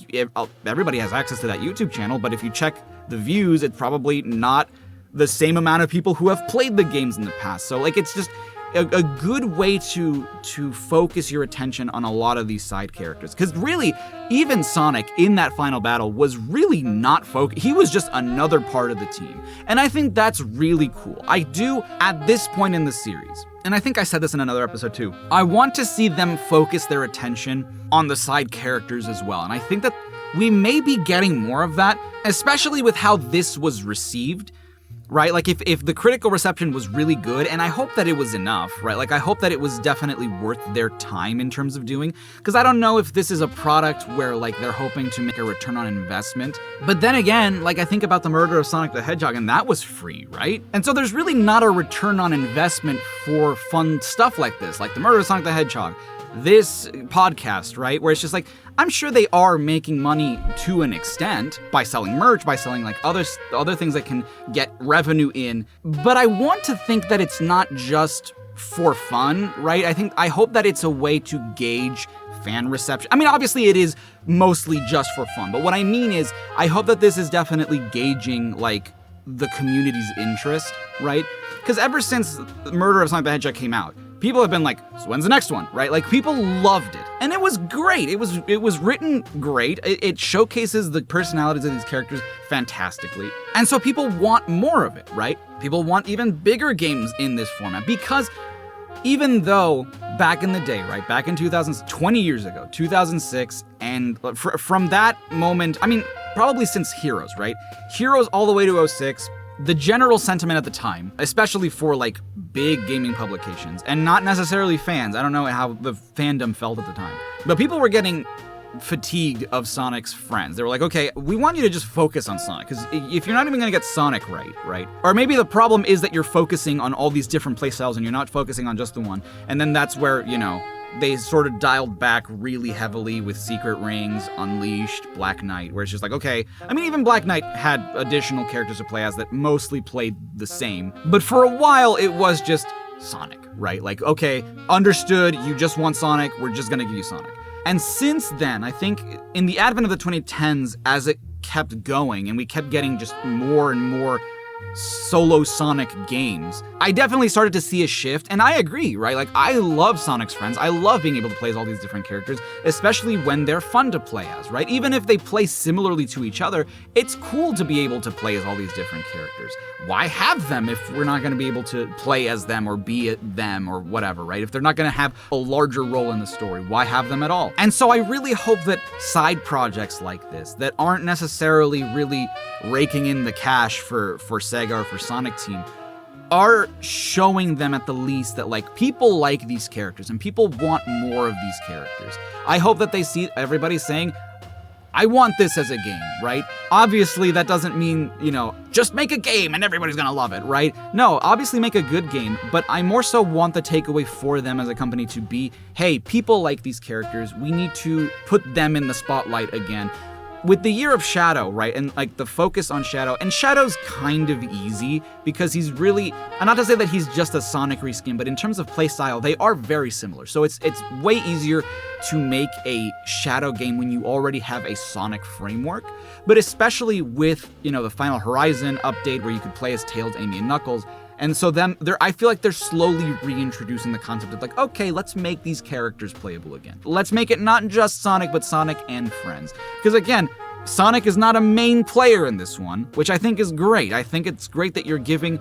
everybody has access to that YouTube channel, but if you check the views, it's probably not the same amount of people who have played the games in the past. So like, it's just a good way to focus your attention on a lot of these side characters. Because really, even Sonic in that final battle was really not focused. He was just another part of the team. And I think that's really cool. I do, at this point in the series, and I think I said this in another episode too, I want to see them focus their attention on the side characters as well. And I think that we may be getting more of that, especially with how this was received. Right? Like if the critical reception was really good, and I hope that it was enough, right? Like I hope that it was definitely worth their time in terms of doing, because I don't know if this is a product where like they're hoping to make a return on investment. But then again, like I think about the murder of Sonic the Hedgehog, and that was free, right? And so there's really not a return on investment for fun stuff like this, like the murder of Sonic the Hedgehog, this podcast, right? Where it's just like, I'm sure they are making money to an extent by selling merch, by selling like other things that can get revenue in. But I want to think that it's not just for fun, right? I hope that it's a way to gauge fan reception. I mean, obviously it is mostly just for fun, but what I mean is I hope that this is definitely gauging like the community's interest, right? Because ever since the murder of Sonic the Hedgehog came out, people have been like, so when's the next one, right? Like people loved it. And it was great. It was written great. It showcases the personalities of these characters fantastically. And so people want more of it, right? People want even bigger games in this format because even though back in the day, right, back in 2020 years ago, 2006, and from that moment, I mean, probably since Heroes, right? Heroes all the way to 06, the general sentiment at the time, especially for like big gaming publications and not necessarily fans, I don't know how the fandom felt at the time, but people were getting fatigued of Sonic's friends. They were like, okay, we want you to just focus on Sonic, because if you're not even gonna get Sonic right? Or maybe the problem is that you're focusing on all these different playstyles and you're not focusing on just the one. And then that's where, you know, they sort of dialed back really heavily with Secret Rings, Unleashed, Black Knight, where it's just like, okay, I mean, even Black Knight had additional characters to play as that mostly played the same. But for a while, it was just Sonic, right? Like, okay, understood, you just want Sonic, we're just gonna give you Sonic. And since then, I think in the advent of the 2010s, as kept going and we kept getting just more and more solo Sonic games, I definitely started to see a shift, and I agree, right? Like, I love Sonic's friends. I love being able to play as all these different characters, especially when they're fun to play as, right? Even if they play similarly to each other, it's cool to be able to play as all these different characters. Why have them if we're not going to be able to play as them or be them or whatever, right? If they're not going to have a larger role in the story, why have them at all? And so I really hope that side projects like this, that aren't necessarily really raking in the cash for SEGA or for Sonic Team, are showing them at the least that, like, people like these characters and people want more of these characters. I hope that they see everybody saying, I want this as a game, right? Obviously, that doesn't mean, just make a game and everybody's gonna love it, right? No, obviously make a good game, but I more so want the takeaway for them as a company to be, hey, people like these characters, we need to put them in the spotlight again. With the year of Shadow, right, and like the focus on Shadow, and Shadow's kind of easy because he's really, and not to say that he's just a Sonic reskin, but in terms of playstyle, they are very similar. So it's way easier to make a Shadow game when you already have a Sonic framework, but especially with, the Final Horizon update where you could play as Tails, Amy, and Knuckles. And so I feel like they're slowly reintroducing the concept of like, okay, let's make these characters playable again. Let's make it not just Sonic, but Sonic and friends. Because again, Sonic is not a main player in this one, which I think is great. I think it's great that you're giving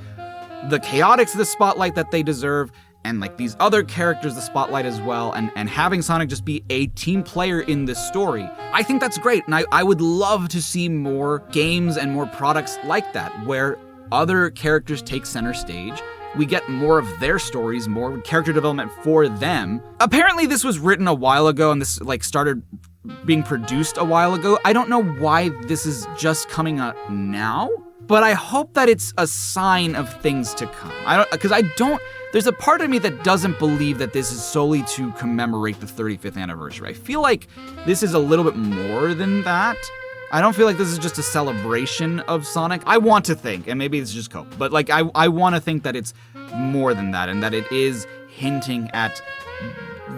the Chaotix the spotlight that they deserve, and like these other characters the spotlight as well, and having Sonic just be a team player in this story. I think that's great, and I would love to see more games and more products like that, where other characters take center stage. We get more of their stories, more character development for them. Apparently this was written a while ago and this started being produced a while ago. I don't know why this is just coming out now, but I hope that it's a sign of things to come. There's a part of me that doesn't believe that this is solely to commemorate the 35th anniversary. I feel like this is a little bit more than that. I don't feel like this is just a celebration of Sonic. I want to think, and maybe it's just cope, but I want to think that it's more than that, and that it is hinting at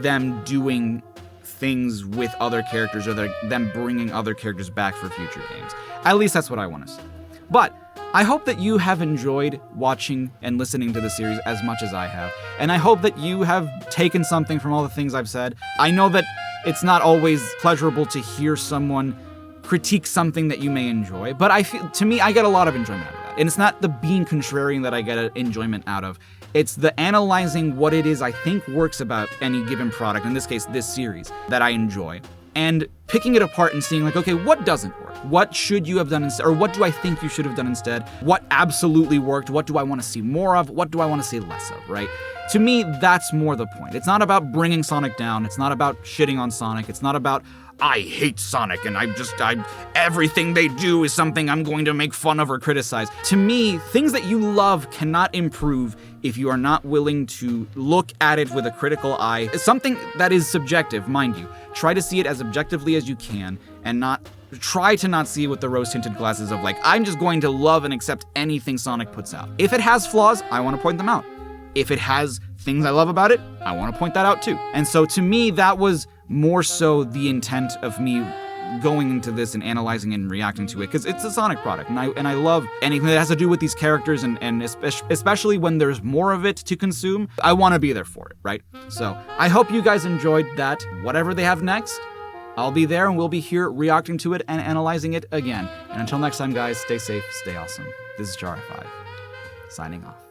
them doing things with other characters, or them bringing other characters back for future games. At least that's what I want to see. But I hope that you have enjoyed watching and listening to the series as much as I have, and I hope that you have taken something from all the things I've said. I know that it's not always pleasurable to hear someone critique something that you may enjoy, but to me, I get a lot of enjoyment out of that. And it's not the being contrarian that I get enjoyment out of. It's the analyzing what it is I think works about any given product, in this case, this series, that I enjoy, and picking it apart and seeing like, okay, what doesn't work? What should you have done instead? Or what do I think you should have done instead? What absolutely worked? What do I want to see more of? What do I want to see less of, right? To me, that's more the point. It's not about bringing Sonic down. It's not about shitting on Sonic. It's not about, I hate Sonic and everything they do is something I'm going to make fun of or criticize. To me, things that you love cannot improve if you are not willing to look at it with a critical eye. It's something that is subjective, mind you. Try to see it as objectively as you can, and try to not see it with the rose-tinted glasses of like, I'm just going to love and accept anything Sonic puts out. If it has flaws, I want to point them out. If it has things I love about it, I want to point that out too. And so to me, that was more so the intent of me going into this and analyzing and reacting to it, because it's a Sonic product, and I love anything that has to do with these characters, and especially when there's more of it to consume, I want to be there for it, right? So I hope you guys enjoyed that. Whatever they have next, I'll be there, and we'll be here reacting to it and analyzing it again. And until next time, guys, stay safe, stay awesome. This is Char5, signing off.